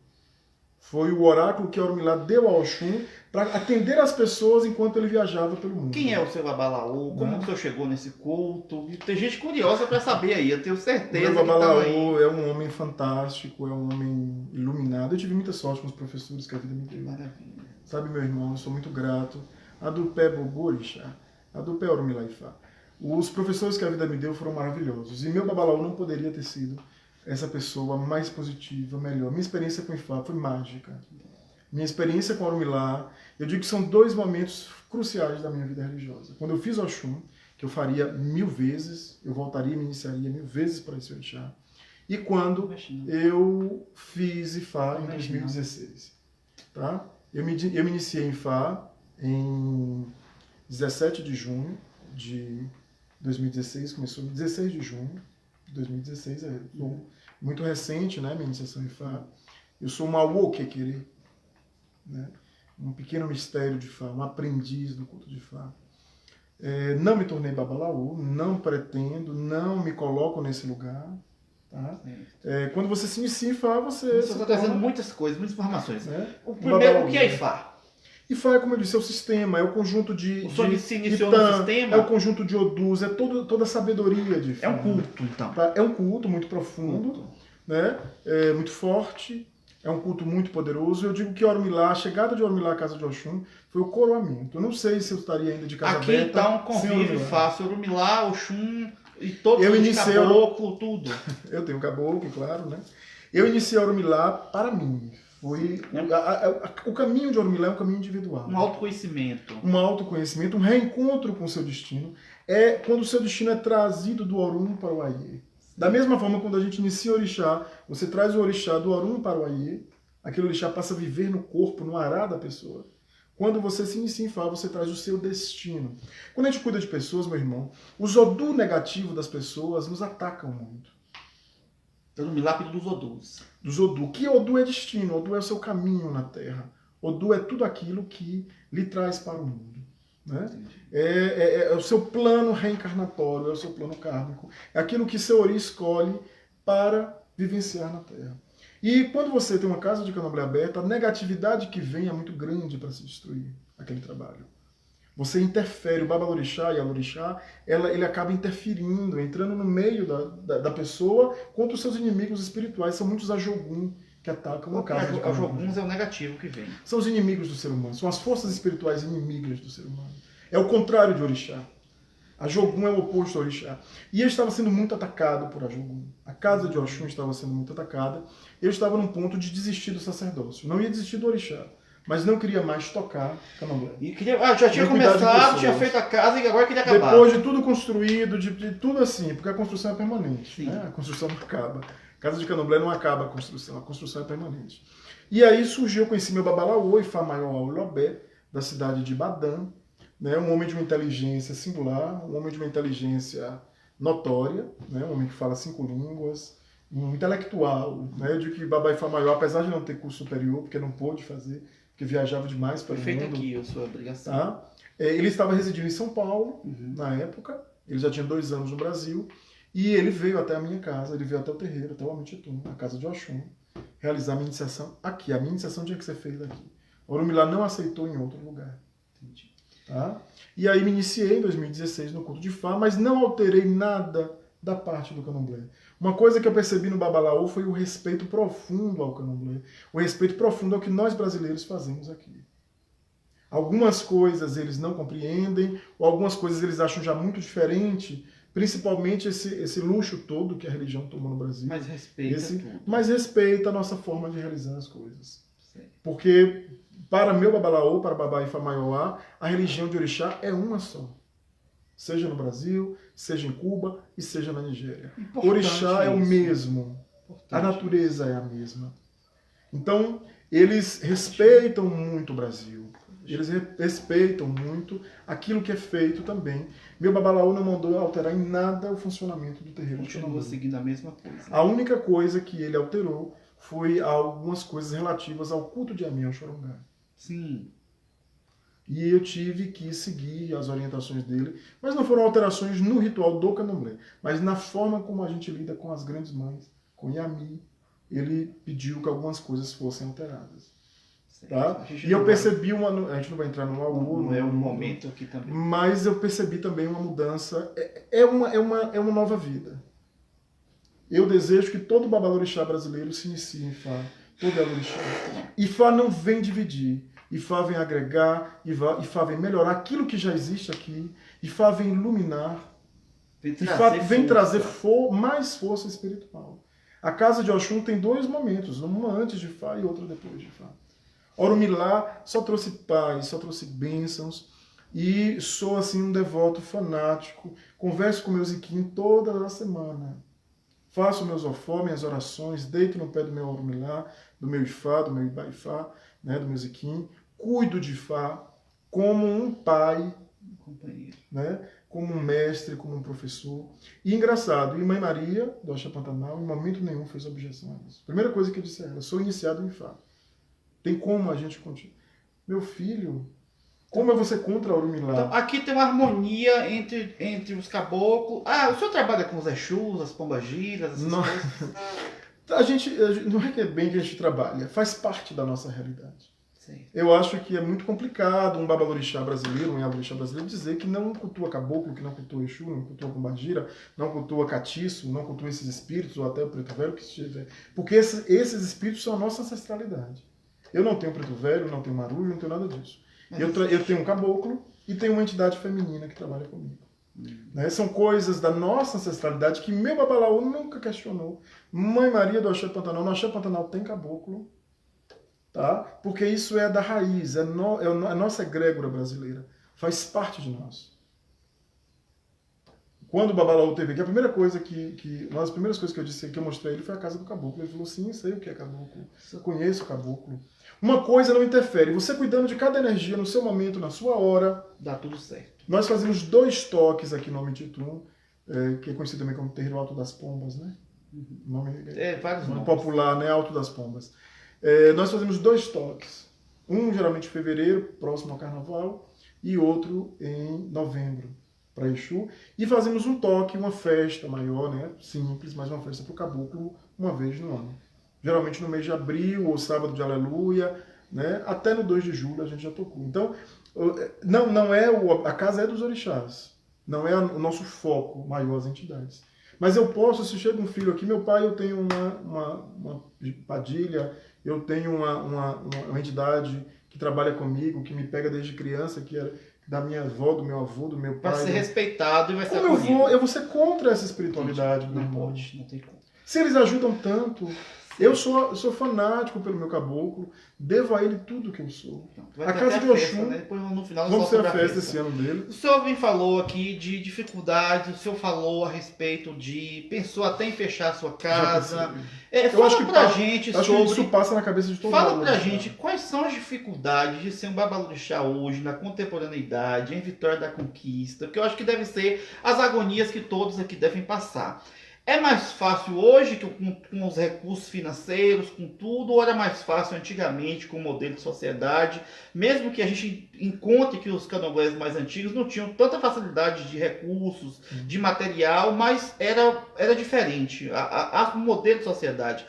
Foi o oráculo que Oromilá deu a Oxum para atender as pessoas enquanto ele viajava pelo mundo. Quem é o seu babalaô? Como o senhor chegou nesse culto? E tem gente curiosa para saber aí, eu tenho certeza. O meu babalaô é um homem fantástico, é um homem iluminado. Eu tive muita sorte com os professores que a vida me deu. Maravilha. Sabe, meu irmão, eu sou muito grato. A do pé Boborixá, a do pé Oromilá Ifá. Os professores que a vida me deu foram maravilhosos. E meu babalaô não poderia ter sido essa pessoa mais positiva, melhor. Minha experiência com Ifá foi mágica. Minha experiência com Oromilá, eu digo que são dois momentos cruciais da minha vida religiosa. Quando eu fiz Oxum, que eu faria 1000 vezes, eu voltaria e me iniciaria 1000 vezes para esse orixá. E quando eu fiz Ifá em 2016. Tá? Eu me iniciei em Ifá em 17 de junho de 2016, começou em 16 de junho de 2016, muito recente, né, minha iniciação em Ifá. Eu sou um Awo-Kekere, né, um pequeno mistério de Ifá, um aprendiz do culto de Ifá. Não me tornei babalaô, não pretendo, não me coloco nesse lugar. Tá? Quando você se inicia em Ifá, você está trazendo muitas coisas, muitas informações. O primeiro, o que é Ifá? Ifá é, como eu disse, é o sistema, é o conjunto de... O senhor se iniciou no sistema? É o conjunto de Odus, é toda a sabedoria de Ifá. É um culto, então. Tá? É um culto muito profundo, né? É muito forte, é um culto muito poderoso. Eu digo que Oromilá, a chegada de Oromilá à casa de Oxum, foi o coroamento. Eu não sei se eu estaria ainda de casa aqui, aberta. Então, convive fácil. Oromilá, Oxum e todos os caboclo, tudo. Eu tenho caboclo, claro, né? Eu iniciei Oromilá para mim. Foi o caminho de Oromilá é um caminho individual. Um autoconhecimento. Um autoconhecimento, um reencontro com o seu destino. É quando o seu destino é trazido do Orum para o Aie. Da mesma forma, quando a gente inicia o orixá, você traz o orixá do Orum para o Aie, aquele orixá passa a viver no corpo, no ará da pessoa. Quando você se inicia em Fá, você traz o seu destino. Quando a gente cuida de pessoas, meu irmão, os Odu negativo das pessoas nos atacam muito. Oromilá cuida dos Odus. Dos Odu. Que Odu é destino? Odu é o seu caminho na Terra. Odu é tudo aquilo que lhe traz para o mundo. Né? É o seu plano reencarnatório, é o seu plano kármico. É aquilo que seu Ori escolhe para vivenciar na Terra. E quando você tem uma casa de candomblé aberta, a negatividade que vem é muito grande para se destruir aquele trabalho. Você interfere, o Babalorixá e a Lorixá, ele acaba interferindo, entrando no meio da pessoa contra os seus inimigos espirituais. São muitos Ajogum que atacam a casa de candomblé. Ajoguns é o negativo que vem. São os inimigos do ser humano, são as forças espirituais inimigas do ser humano. É o contrário de Orixá. Ajogum é o oposto ao Orixá. E ele estava sendo muito atacado por Ajogum. A casa de Oxum estava sendo muito atacada. Eu estava num ponto de desistir do sacerdócio. Não ia desistir do Orixá, mas não queria mais tocar candomblé. E já tinha começado, tinha feito a casa e agora queria acabar. Depois de tudo construído, de tudo assim, porque a construção é permanente. Né? A construção não acaba. Casa de candomblé não acaba a construção é permanente. E aí surgiu, eu conheci meu babalaô, Ifá Maior Aulobé, da cidade de Badã, né? Um homem de uma inteligência singular, um homem de uma inteligência notória, né? Um homem que fala 5 línguas, um intelectual. Né? Eu digo que Baba Ifá Maior, apesar de não ter curso superior, porque não pôde fazer, porque viajava demais pelo mundo. Feito aqui a sua obrigação. Tá? Ele estava residindo em São Paulo, na época, ele já tinha 2 anos no Brasil, e ele veio até a minha casa, ele veio até o terreiro, até o Amititum, a casa de Oxum, realizar a minha iniciação aqui. A minha iniciação tinha que ser feita aqui. Orumilá não aceitou em outro lugar. Entendi. Tá? E aí me iniciei em 2016 no culto de Fá, mas não alterei nada da parte do candomblé. Uma coisa que eu percebi no Babalaô foi o respeito profundo ao candomblé, o respeito profundo ao que nós brasileiros fazemos aqui. Algumas coisas eles não compreendem, ou algumas coisas eles acham já muito diferente, principalmente esse luxo todo que a religião tomou no Brasil. Mas respeita tudo. Mas respeita a nossa forma de realizar as coisas. Sim. Porque para meu Babalaô, para Babá Ifá Maiorá, a religião de Orixá é uma só. Seja no Brasil, seja em Cuba e seja na Nigéria. Importante Orixá é o mesmo. A natureza é a mesma. Então, eles respeitam muito o Brasil. Eles respeitam muito aquilo que é feito também. Meu Babalaô não mandou alterar em nada o funcionamento do terreiro. Continua seguindo a mesma coisa. A única coisa que ele alterou foi algumas coisas relativas ao culto de Amiel Chorongá. Sim. E eu tive que seguir as orientações dele, mas não foram alterações no ritual do candomblé, mas na forma como a gente lida com as grandes mães, com Yami, ele pediu que algumas coisas fossem alteradas. Tá? E eu percebi a gente não vai entrar no alô, não é um momento aqui também. Mas eu percebi também uma mudança, é uma nova vida. Eu desejo que todo babalorixá brasileiro se inicie em Ifá, todo Elorixá. Ifá não vem dividir, Ifá vem agregar, Ifá vem melhorar aquilo que já existe aqui, Ifá vem iluminar, Ifá vem trazer mais força espiritual. A casa de Oxum tem 2 momentos, uma antes de Ifá e outra depois de Ifá. Orumilá só trouxe paz, só trouxe bênçãos, e sou assim um devoto fanático, converso com meus Iquim toda a semana. Faço meus ofó, minhas orações, deito no pé do meu Orumilá, do meu Ifá, do meu Ibaifá, né, do meu Ziquim, cuido de Ifá como um pai, companheiro, né, como um mestre, como um professor. E engraçado, e Mãe Maria, do Axé Pantanal, em momento nenhum fez objeção a isso. Primeira coisa que eu disse a ela, sou iniciado em Ifá. Tem como a gente continuar? Meu filho, como é você contra a Orumilá? Então, aqui tem uma harmonia entre os caboclos. O senhor trabalha com os Exus, as pombagiras, essas coisas? A gente, não é que é bem que a gente trabalha, faz parte da nossa realidade. Sim. Eu acho que é muito complicado um babalorixá brasileiro, um Yalorixá brasileiro, dizer que não cultua caboclo, que não cultua Exu, não cultua pombagira, não cultua catiço, não cultua esses espíritos, ou até o preto velho que estiver. Porque esses espíritos são a nossa ancestralidade. Eu não tenho preto velho, não tenho marulho, não tenho nada disso. Eu tenho um caboclo e tenho uma entidade feminina que trabalha comigo. Né? São coisas da nossa ancestralidade que meu Babalaô nunca questionou. Mãe Maria do Axé Pantanal, no Axé Pantanal tem caboclo, tá? Porque isso é da raiz, é a nossa egrégora brasileira, faz parte de nós. Quando o Babalaô teve aqui, a primeira coisa uma das primeiras coisas que eu disse que eu mostrei a ele foi a casa do caboclo. Ele falou, sim, sei o que é caboclo, eu conheço o caboclo. Uma coisa não interfere, você cuidando de cada energia no seu momento, na sua hora, dá tudo certo. Nós fazemos 2 toques aqui no Amititum, que é conhecido também como Terreiro Alto das Pombas, né? Nome vários nomes. Popular, né? Alto das Pombas. Nós fazemos 2 toques. Um geralmente em fevereiro, próximo ao Carnaval, e outro em novembro, para Exu. E fazemos um toque, uma festa maior, né? Simples, mas uma festa para o caboclo uma vez no ano. Geralmente no mês de abril ou sábado de Aleluia, né? Até no 2 de julho a gente já tocou. Então, não é a casa é dos orixás, não é o nosso foco maior as entidades. Mas eu posso, se chega um filho aqui, meu pai, eu tenho uma padilha, eu tenho uma entidade que trabalha comigo, que me pega desde criança, que é da minha avó, do meu avô, do meu pai. Vai ser respeitado e vai ser acolhido. Eu vou ser contra essa espiritualidade. Não pode, não tem como. Se eles ajudam tanto, eu sou fanático pelo meu caboclo, devo a ele tudo que eu sou. A casa de Oxum, né? Depois, no final, vamos ter a festa esse ano dele. O senhor me falou aqui de dificuldades, o senhor falou a respeito pensou até em fechar a sua casa. Fala pra gente sobre... Acho que isso passa na cabeça de todo mundo. Fala pra gente quais são as dificuldades de ser um babalorixá hoje, na contemporaneidade, em Vitória da Conquista, que eu acho que deve ser as agonias que todos aqui devem passar. É mais fácil hoje com os recursos financeiros, com tudo, ou era mais fácil antigamente com o modelo de sociedade? Mesmo que a gente encontre que os candomblés mais antigos não tinham tanta facilidade de recursos, de material, mas era diferente, o modelo de sociedade.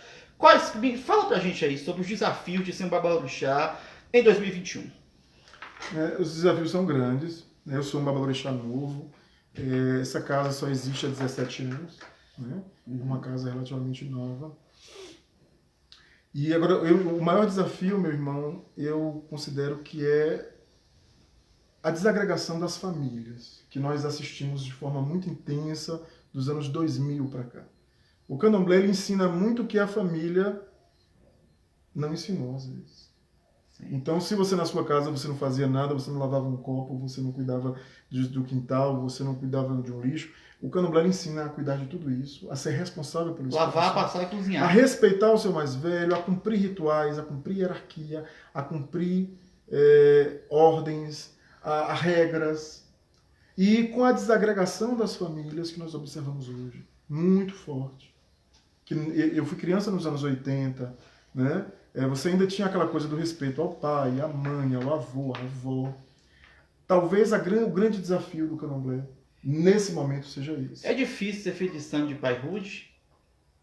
Fala pra gente aí sobre os desafios de ser um babalorixá em 2021. Os desafios são grandes, né? Eu sou um babalorixá novo, essa casa só existe há 17 anos. Né? Uma casa relativamente nova. E agora, o maior desafio, meu irmão, eu considero que é a desagregação das famílias, que nós assistimos de forma muito intensa dos anos 2000 para cá. O candomblé ele ensina muito que a família não ensinou, às vezes. Sim. Então, se você na sua casa você não fazia nada, você não lavava um copo, você não cuidava do quintal, você não cuidava de um lixo, o candomblé ensina a cuidar de tudo isso, a ser responsável por isso. Lavar, passar e cozinhar. A respeitar o seu mais velho, a cumprir rituais, a cumprir hierarquia, a cumprir ordens, a regras. E com a desagregação das famílias que nós observamos hoje, muito forte. Eu fui criança nos anos 80, né? Você ainda tinha aquela coisa do respeito ao pai, à mãe, ao avô, à avó. Talvez o grande desafio do candomblé nesse momento seja isso. É difícil ser filho de santo de pai rude?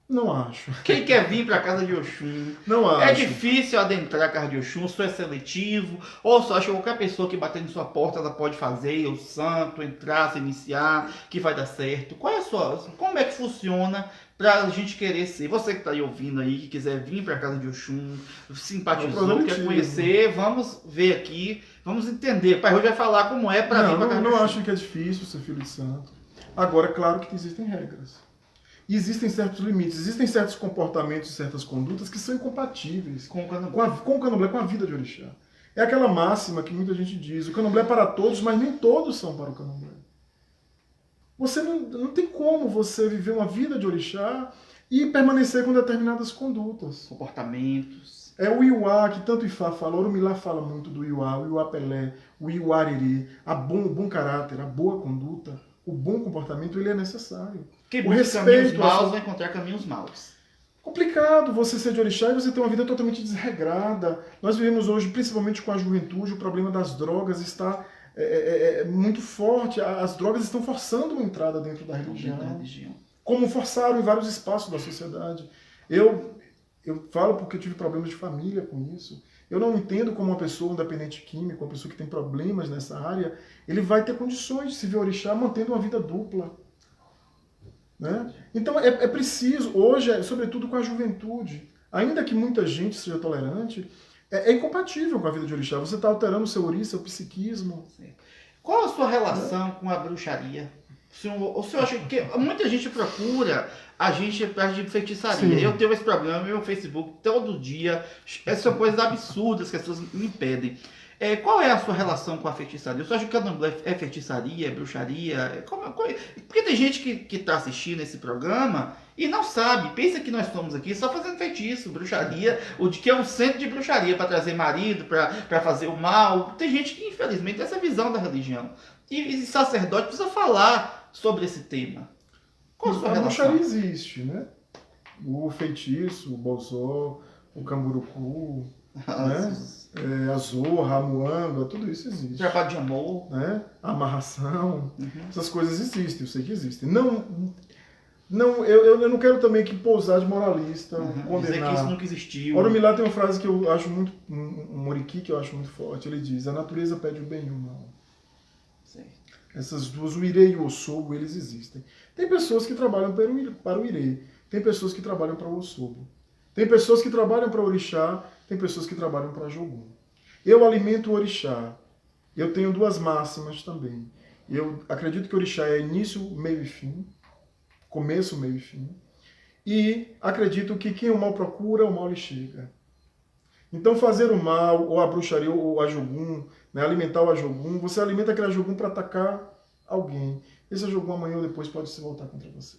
Não acho. Quem quer vir para a casa de Oxum? Não acho. É difícil adentrar a casa de Oxum, só é seletivo, ou só acha que qualquer pessoa que bater em sua porta ela pode fazer, o santo, entrar, se iniciar, que vai dar certo. Como é que funciona para a gente querer ser? Você que está aí ouvindo aí, que quiser vir para a casa de Oxum, simpatizou, quer conhecer, vamos ver aqui, vamos entender. Pai Rui vai falar como é para vir para a casa de Oxum. Não acho que é difícil ser filho de santo. Agora, claro que existem regras. E existem certos limites, existem certos comportamentos, certas condutas que são incompatíveis com o candomblé, com a vida de orixá. É aquela máxima que muita gente diz, o candomblé é para todos, mas nem todos são para o candomblé. Você não tem como você viver uma vida de orixá e permanecer com determinadas condutas. Comportamentos. É o Iuá, que tanto Ifá fala, Orumilá fala muito do Iuá, o Iuá Pelé, o Iuá Ariri, o bom caráter, a boa conduta, o bom comportamento, ele é necessário. Porque o respeito caminhos maus vai encontrar caminhos maus. Complicado você ser de orixá e você ter uma vida totalmente desregrada. Nós vivemos hoje, principalmente com a juventude, o problema das drogas está muito forte. As drogas estão forçando a entrada dentro da religião. Como forçaram em vários espaços da sociedade. Eu falo porque eu tive problemas de família com isso. Eu não entendo como uma pessoa, um dependente químico, uma pessoa que tem problemas nessa área, ele vai ter condições de se ver orixá mantendo uma vida dupla. Né? Então é preciso, hoje, sobretudo com a juventude, ainda que muita gente seja tolerante, é incompatível com a vida de orixá. Você está alterando o seu ori, seu psiquismo. Qual a sua relação com a bruxaria? O senhor acha que muita gente procura a gente para de feitiçaria? Sim. Eu tenho esse problema no meu Facebook todo dia. Essas são coisas absurdas que as pessoas me impedem. Qual é a sua relação com a feitiçaria? Você acha que o candomblé é feitiçaria, é bruxaria? Porque tem gente que está assistindo esse programa e não sabe, pensa que nós estamos aqui só fazendo feitiço, bruxaria, que é um centro de bruxaria para trazer marido, para fazer o mal. Tem gente que, infelizmente, tem essa visão da religião. E sacerdote precisa falar sobre esse tema. Qual a sua relação? A bruxaria existe, né? O feitiço, o bolsó, o camburucu, né? A zorra, a muanga, tudo isso existe. Trabalho de amor. Né? A amarração, essas coisas existem, eu sei que existem. Eu não quero também que pousar de moralista, condenar. Dizer que isso nunca existiu. Orumilá tem uma frase que eu acho muito, um moriqui que eu acho muito forte, ele diz, a natureza pede o bem e o mal. Certo. Essas duas, o irê e o osobo, eles existem. Tem pessoas que trabalham para o irê, tem pessoas que trabalham para o osobo. Tem pessoas que trabalham para o orixá, tem pessoas que trabalham para Jogum. Eu alimento o orixá. Eu tenho duas máximas também. Eu acredito que o orixá é início, meio e fim. Começo, meio e fim. E acredito que quem o mal procura, o mal lhe chega. Então fazer o mal, ou a bruxaria, ou a Jogum, né, alimentar o Ajogum, você alimenta aquele Ajogum para atacar alguém. Esse Ajogum amanhã ou depois pode se voltar contra você.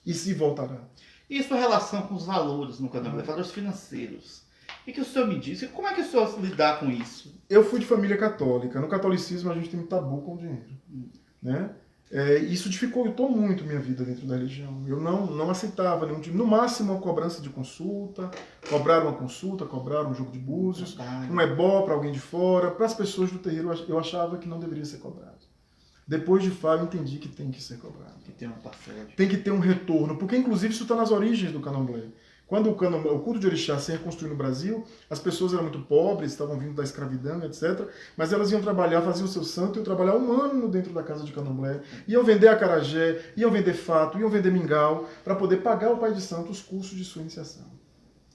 E se voltará. E sua relação com os valores no candomblé, valores financeiros? O que o senhor me disse? Como é que o senhor lidar com isso? Eu fui de família católica. No catolicismo a gente tem um tabu com o dinheiro. Né? Isso dificultou muito minha vida dentro da religião. Eu não aceitava nenhum tipo, no máximo uma cobrança de consulta, cobraram uma consulta, cobraram um jogo de búzios, um ebó para alguém de fora. Para as pessoas do terreiro eu achava que não deveria ser cobrado. Depois de Fá eu entendi que tem que ser cobrado. Que tem uma parcela. Tem que ter um retorno, porque inclusive isso está nas origens do candomblé. Quando o culto de orixá se reconstruiu no Brasil, as pessoas eram muito pobres, estavam vindo da escravidão, etc. Mas elas iam trabalhar, faziam o seu santo, iam trabalhar um ano dentro da casa de candomblé, iam vender acarajé, iam vender fato, iam vender mingau, para poder pagar ao pai de santo os custos de sua iniciação.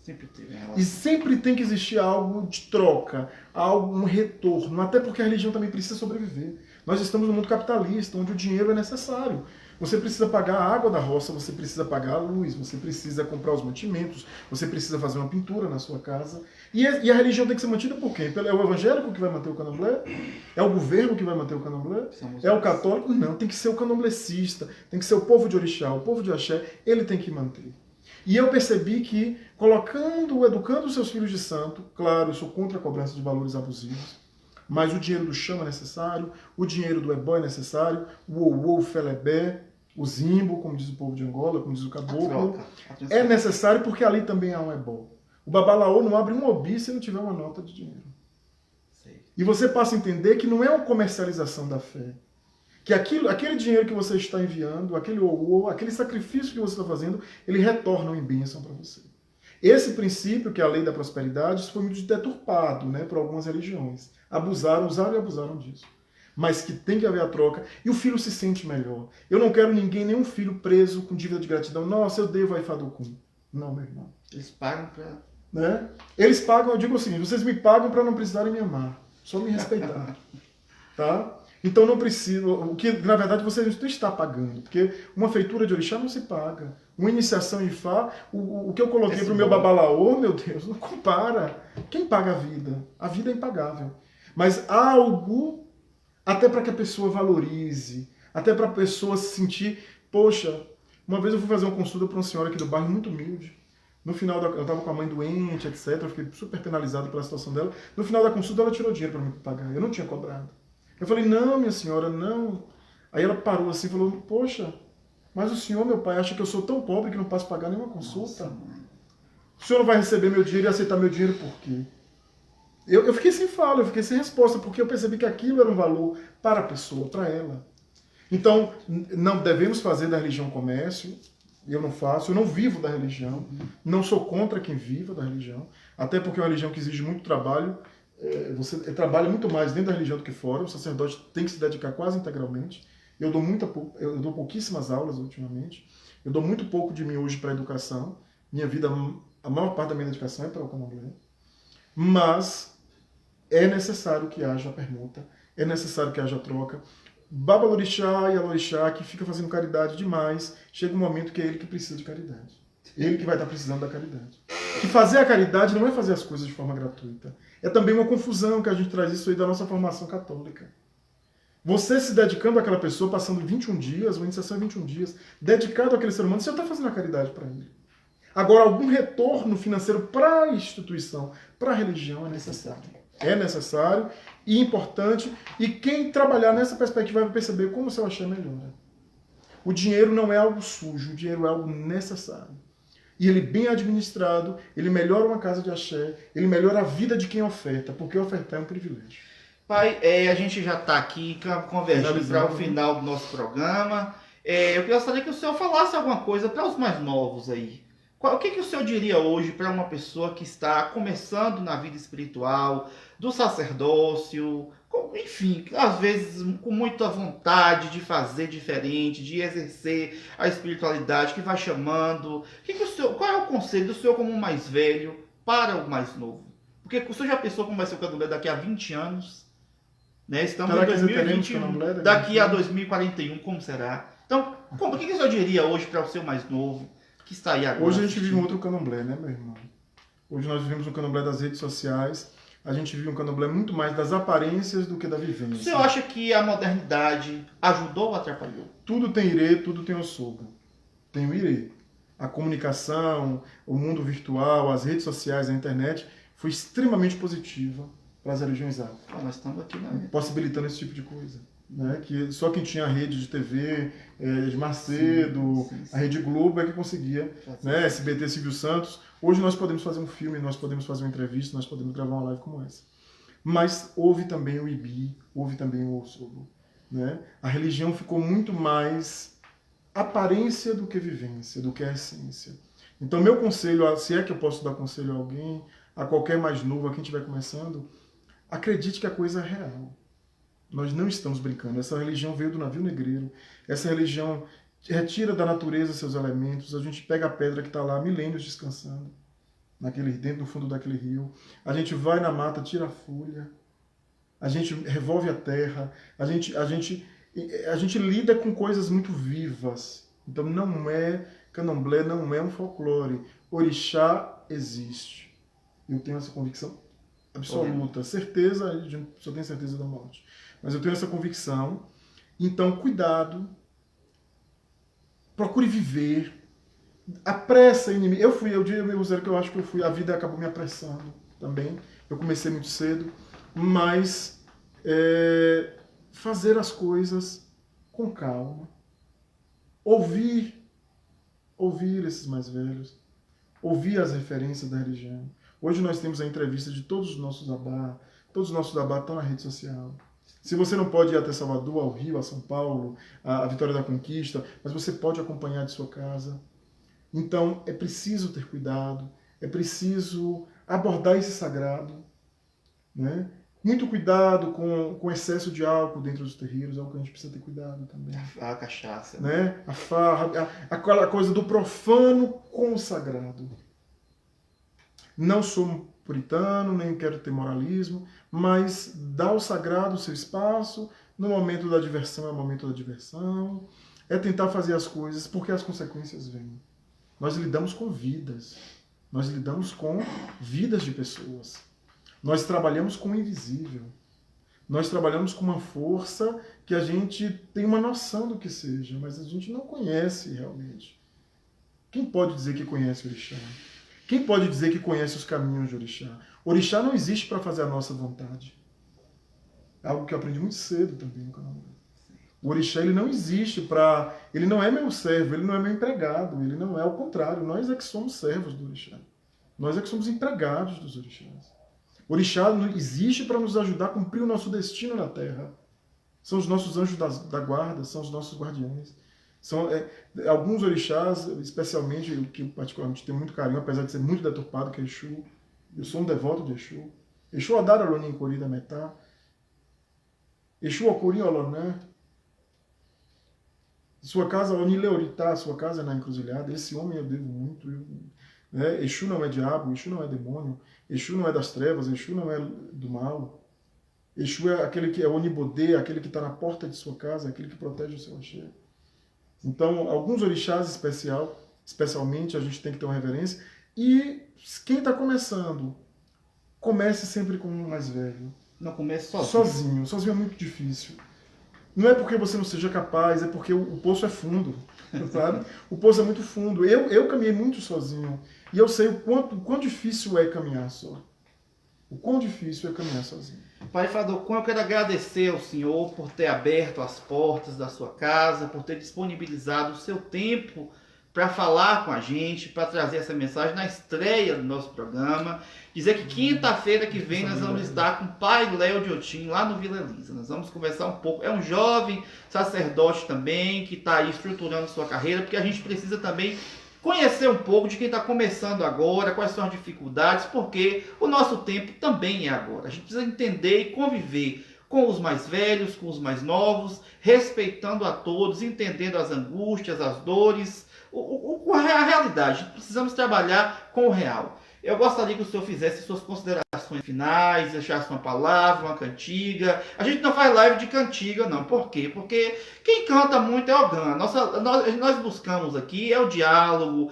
Sempre teve e sempre tem que existir algo de troca, um retorno, até porque a religião também precisa sobreviver. Nós estamos no mundo capitalista, onde o dinheiro é necessário. Você precisa pagar a água da roça, você precisa pagar a luz, você precisa comprar os mantimentos, você precisa fazer uma pintura na sua casa. E a religião tem que ser mantida por quem? É o evangélico que vai manter o candomblé? É o governo que vai manter o candomblé? É o católico? Não, tem que ser o candomblecista, tem que ser o povo de orixá, o povo de axé, ele tem que manter. E eu percebi que, educando os seus filhos de santo, claro, eu sou contra a cobrança de valores abusivos, mas o dinheiro do chão é necessário, o dinheiro do ebó é necessário, o ouô, o felebé, o zimbo, como diz o povo de Angola, como diz o caboclo, é necessário porque ali também há um ebó. O babalaô não abre um obi se não tiver uma nota de dinheiro. E você passa a entender que não é uma comercialização da fé. Que aquele dinheiro que você está enviando, aquele sacrifício que você está fazendo, ele retorna em bênção para você. Esse princípio, que é a lei da prosperidade, isso foi muito deturpado, né, por algumas religiões. Usaram e abusaram disso. Mas que tem que haver a troca, e o filho se sente melhor. Eu não quero nenhum filho preso com dívida de gratidão. Nossa, eu devo a Ifadocum. Não, meu irmão. Eles pagam para... Né? Eles pagam, eu digo o seguinte, vocês me pagam para não precisarem me amar. Só me respeitar. Tá? Então não precisa, o que na verdade você não está pagando, porque uma feitura de orixá não se paga. Uma iniciação em Fá, o que eu coloquei para o meu babalaô, meu Deus, não compara. Quem paga a vida? A vida é impagável. Mas há algo, até para que a pessoa valorize, até para a pessoa se sentir, poxa, uma vez eu fui fazer uma consulta para uma senhora aqui do bairro muito humilde. No final, eu estava com a mãe doente, etc. Eu fiquei super penalizado pela situação dela. No final da consulta, ela tirou dinheiro para me pagar. Eu não tinha cobrado. Eu falei, não, minha senhora, não. Aí ela parou assim e falou, poxa, mas o senhor, meu pai, acha que eu sou tão pobre que não posso pagar nenhuma consulta? Nossa. O senhor não vai receber meu dinheiro e aceitar meu dinheiro por quê? Eu fiquei sem fala, eu fiquei sem resposta, porque eu percebi que aquilo era um valor para a pessoa, para ela. Então, não devemos fazer da religião comércio. Eu não faço, eu não vivo da religião. Não sou contra quem viva da religião. Até porque é uma religião que exige muito trabalho. Você trabalha muito mais dentro da religião do que fora. O sacerdote tem que se dedicar quase integralmente. Eu dou pouquíssimas aulas ultimamente. Eu dou muito pouco de mim hoje para a educação. Minha vida, a maior parte da minha dedicação é para o candomblé. Mas é necessário que haja permuta, é necessário que haja troca. Babalorixá e Alorixá, que fica fazendo caridade demais, chega um momento que é ele que precisa de caridade. Ele que vai estar precisando da caridade. Que fazer a caridade não é fazer as coisas de forma gratuita. É também uma confusão que a gente traz isso aí da nossa formação católica. Você se dedicando àquela pessoa, passando 21 dias, uma iniciação em 21 dias, dedicado àquele ser humano, você está fazendo a caridade para ele. Agora, algum retorno financeiro para a instituição, para a religião é necessário. É necessário e importante, e quem trabalhar nessa perspectiva vai perceber como o seu axé melhora. O dinheiro não é algo sujo, o dinheiro é algo necessário. E ele bem administrado, ele melhora uma casa de axé, ele melhora a vida de quem oferta, porque ofertar é um privilégio. Pai, a gente já está aqui convergindo para o final do nosso programa. Eu gostaria que o senhor falasse alguma coisa para os mais novos aí. O que o senhor diria hoje para uma pessoa que está começando na vida espiritual, do sacerdócio, enfim, às vezes com muita vontade de fazer diferente, de exercer a espiritualidade que vai chamando? Qual é o conselho do senhor como mais velho para o mais novo? Porque o senhor já pensou como vai ser o candomblé daqui a 20 anos? Né? Estamos em 2021, daqui a 2041, como será? Então, o que o senhor diria hoje para o seu mais novo? Que está aí agora. Hoje a gente vive um outro candomblé, né, meu irmão? Hoje nós vivemos um candomblé das redes sociais, a gente vive um candomblé muito mais das aparências do que da vivência. O senhor acha que a modernidade ajudou ou atrapalhou? Tudo tem irê, tudo tem osogo. Tem o irê. A comunicação, o mundo virtual, as redes sociais, a internet, foi extremamente positiva para as religiões afro. Nós estamos aqui, possibilitando esse tipo de coisa. né? Que só quem tinha a rede de TV, de Macedo, sim. a Rede Globo é que conseguia, né? SBT Silvio Santos. Hoje nós podemos fazer um filme, nós podemos fazer uma entrevista, nós podemos gravar uma live como essa. Mas houve também o IBI, houve também o Osogo, né? A religião ficou muito mais aparência do que vivência, do que a essência. Então, meu conselho, se é que eu posso dar conselho a alguém, a qualquer mais novo, a quem estiver começando, acredite que a coisa é real. Nós não estamos brincando. Essa religião veio do navio negreiro. Essa religião retira da natureza seus elementos. A gente pega a pedra que está lá há milênios descansando, dentro do fundo daquele rio. A gente vai na mata, tira a folha. A gente revolve a terra. A gente lida com coisas muito vivas. Então não é candomblé, não é um folclore. Orixá existe. Eu tenho essa convicção absoluta. Certeza, a gente só tem certeza da morte. Mas eu tenho essa convicção. Então, cuidado. Procure viver. Apressa inimigo. Eu digo que eu acho que a vida acabou me apressando também. Eu comecei muito cedo. Mas fazer as coisas com calma. Ouvir esses mais velhos. Ouvir as referências da religião. Hoje nós temos a entrevista de todos os nossos abá. Todos os nossos abá estão na rede social. Se você não pode ir até Salvador, ao Rio, a São Paulo, a Vitória da Conquista, mas você pode acompanhar de sua casa. Então, é preciso ter cuidado, é preciso abordar esse sagrado, né? Muito cuidado com excesso de álcool dentro dos terreiros, é algo que a gente precisa ter cuidado também. A cachaça. Né? A farra, aquela coisa do profano com o sagrado. Não sou puritano, nem quero ter moralismo, mas dá ao sagrado o seu espaço, no momento da diversão é o momento da diversão, é tentar fazer as coisas porque as consequências vêm. Nós lidamos com vidas, nós lidamos com vidas de pessoas, nós trabalhamos com o invisível, nós trabalhamos com uma força que a gente tem uma noção do que seja, mas a gente não conhece realmente. Quem pode dizer que conhece o Orixá? Quem pode dizer que conhece os caminhos de Orixá? Orixá não existe para fazer a nossa vontade. É algo que eu aprendi muito cedo também no canal. O Orixá ele não existe para... Ele não é meu servo, ele não é meu empregado, ele não é ao contrário. Nós é que somos servos do Orixá. Nós é que somos empregados dos Orixás. O Orixá não existe para nos ajudar a cumprir o nosso destino na Terra. São os nossos anjos da guarda, são os nossos guardiões. São alguns orixás, especialmente, o que particularmente tenho muito carinho, apesar de ser muito deturpado, que é Exu. Eu sou um devoto de Exu. Exu Adara Alonim Corida Metá. Exu Okuri Olonã. Sua casa, Oni Leoritá, sua casa é na encruzilhada. Esse homem eu devo muito. Exu não é diabo, Exu não é demônio. Exu não é das trevas, Exu não é do mal. Exu é aquele que é Onibodê, aquele que está na porta de sua casa, aquele que protege o seu axé. Então, alguns orixás especialmente, a gente tem que ter uma reverência. E quem está começando, comece sempre com um mais velho. Não comece sozinho. Sozinho é muito difícil. Não é porque você não seja capaz, é porque o poço é fundo, sabe? O poço é muito fundo. Eu caminhei muito sozinho. E eu sei o quão difícil é caminhar só. O quão difícil é caminhar sozinho. Pai Fadocon, eu quero agradecer ao senhor por ter aberto as portas da sua casa, por ter disponibilizado o seu tempo para falar com a gente, para trazer essa mensagem na estreia do nosso programa. Dizer que quinta-feira que vem nós vamos estar com o Pai Léo Diotim lá no Vila Elisa. Nós vamos conversar um pouco. É um jovem sacerdote também que está aí estruturando sua carreira, porque a gente precisa também conhecer um pouco de quem está começando agora, quais são as dificuldades, porque o nosso tempo também é agora. A gente precisa entender e conviver com os mais velhos, com os mais novos, respeitando a todos, entendendo as angústias, as dores, a realidade. Precisamos trabalhar com o real. Eu gostaria que o senhor fizesse suas considerações finais, deixasse uma palavra, uma cantiga. A gente não faz live de cantiga, não. Por quê? Porque quem canta muito é Ogã. Nós buscamos aqui o diálogo,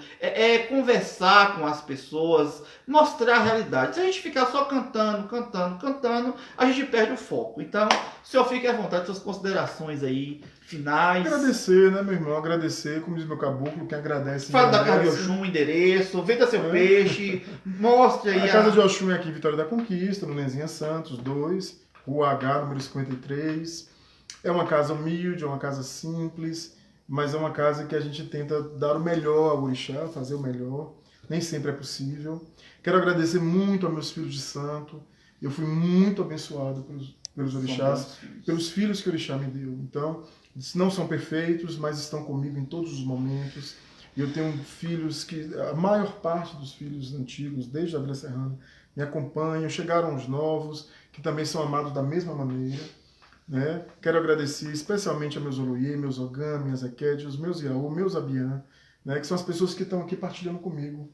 conversar com as pessoas, mostrar a realidade. Se a gente ficar só cantando, a gente perde o foco. Então, o senhor fique à vontade, suas considerações aí finais. Agradecer, né, meu irmão? Agradecer, como diz meu caboclo, que agradece. Fala da casa de Oxum, o endereço, venda seu peixe, mostre aí. A casa de Oxum é aqui em Vitória da Conquista, no Lenzinha Santos, 2, Rua H, número 53. É uma casa humilde, é uma casa simples, mas é uma casa que a gente tenta dar o melhor ao orixá, fazer o melhor. Nem sempre é possível. Quero agradecer muito aos meus filhos de santo. Eu fui muito abençoado pelos orixás, pelos filhos que o orixá me deu. Então, não são perfeitos, mas estão comigo em todos os momentos. Eu tenho filhos que, a maior parte dos filhos antigos, desde a Vila Serrana, me acompanham. Chegaram os novos, que também são amados da mesma maneira. Né? Quero agradecer especialmente a meus Oloye, meus Ogã, minhas Eked, os meus Iaô, meus Abiã, né? Que são as pessoas que estão aqui partilhando comigo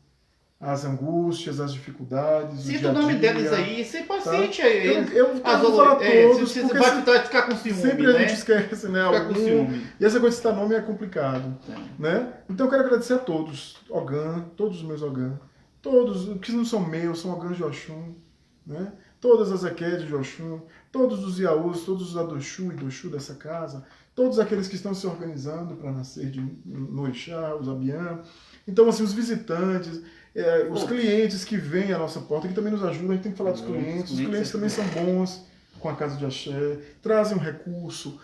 as angústias, as dificuldades, o Cita dia o a nome dia. deles aí, ser paciente Tá? aí. Eu vou falar todos, você porque vai ficar com ciúme, sempre né? a gente esquece, né? Ficar com ciúme. E essa coisa de citar nome é complicado, né? Então eu quero agradecer a todos, Ogã, todos os meus Ogã, todos, que não são meus, são Ogãs de Oxum, né? Todas as Eked de Oxum, todos os Iaôs, todos os Adoxu e Doxu dessa casa, todos aqueles que estão se organizando para nascer no Orixá, os Abiã. Então, assim, os visitantes, os clientes que vêm à nossa porta, que também nos ajudam, a gente tem que falar dos clientes. Os clientes também são bons com a Casa de Axé, trazem um recurso,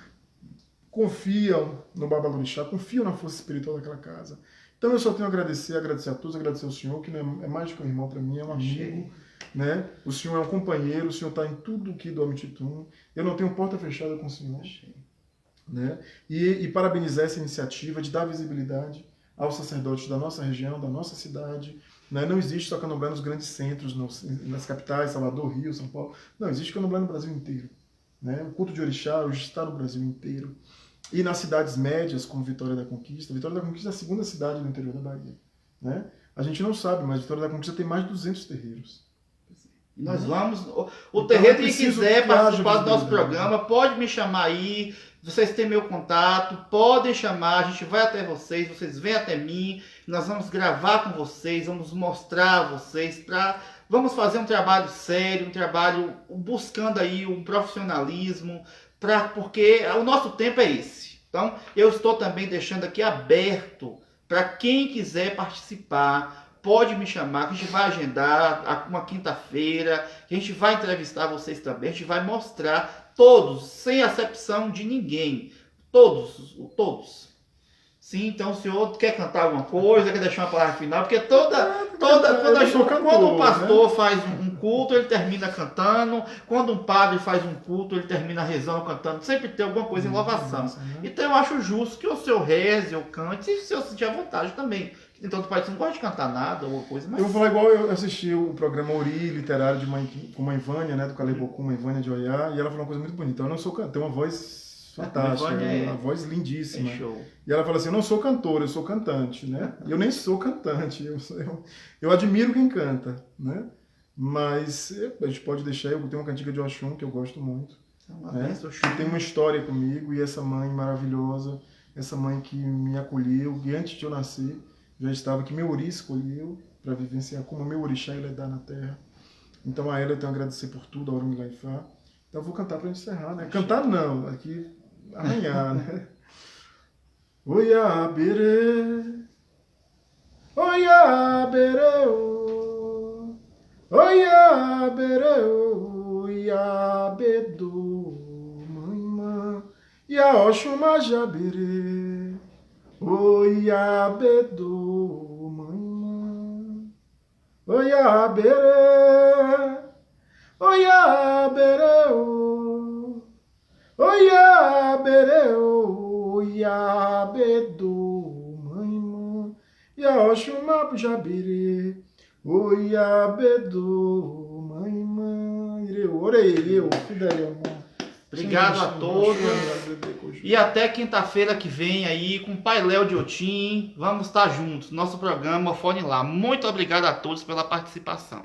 confiam no Babalorixá, confiam na força espiritual daquela casa. Então eu só tenho a agradecer a todos, agradecer ao senhor, que é mais do que um irmão para mim, é um amigo. Né? O senhor é um companheiro, o senhor está em tudo que do Omititum. Eu não tenho porta fechada com o senhor. Né? E parabenizar essa iniciativa de dar visibilidade aos sacerdotes da nossa região, da nossa cidade. Né? Não existe só candomblé nos grandes centros, nas capitais, Salvador, Rio, São Paulo. Não, existe candomblé no Brasil inteiro. Né? O culto de orixá hoje está no Brasil inteiro. E nas cidades médias, como Vitória da Conquista. Vitória da Conquista é a segunda cidade no interior da Bahia. Né? A gente não sabe, mas Vitória da Conquista tem mais de 200 terreiros. Nós vamos. O terreiro que quiser participar do nosso programa, pode me chamar aí. Vocês têm meu contato, podem chamar, a gente vai até vocês vêm até mim, nós vamos gravar com vocês, vamos mostrar a vocês, vamos fazer um trabalho sério, um trabalho buscando aí um profissionalismo, porque o nosso tempo é esse. Então, eu estou também deixando aqui aberto para quem quiser participar. Pode me chamar, que a gente vai agendar uma quinta-feira, que a gente vai entrevistar vocês também, a gente vai mostrar todos, sem acepção de ninguém. Todos. Sim, então o senhor quer cantar alguma coisa, quer deixar uma palavra final, porque quando um pastor faz um culto, ele termina cantando, quando um padre faz um culto, ele termina rezando, cantando, sempre tem alguma coisa em louvação. Então eu acho justo que o senhor reze ou cante, se o senhor sentir à vontade também. Então o pai não gosta de cantar nada ou coisa, mas... Eu vou falar igual eu assisti o programa Ori, literário com Mãe Vânia, né, do Calebocum, Mãe Vânia de Oiá, e ela falou uma coisa muito bonita. Eu não sou cantor, tenho uma voz fantástica, uma voz lindíssima. E ela fala assim, eu não sou cantora, eu sou cantante, né? E eu nem sou cantante, eu admiro quem canta, né? Mas a gente pode deixar, eu tenho uma cantiga de Oxum que eu gosto muito, né? Que tem uma história comigo, e essa mãe maravilhosa, essa mãe que me acolheu, e antes de eu nascer, já estava que meu Ori escolheu para vivenciar como meu orixá ele dá na terra. Então a ela eu tenho a agradecer por tudo, a Orumi Laifá. Então eu vou cantar para encerrar, né? Cantar não, aqui arranhar, né? Oiabere, oiabere, oiabere, oiabedo, mãe, iaoxuma jabere, oiabedo, mãe, oiabere, oiabere, oiabere, oiabedo, mãe, iaoxuma jabere, oiabedo, mãe, ireu, orei, fidelio, Obrigado a todos. E até quinta-feira que vem aí com o Pai Léo de Otim. Vamos estar juntos. Nosso programa Fone Lá. Muito obrigado a todos pela participação.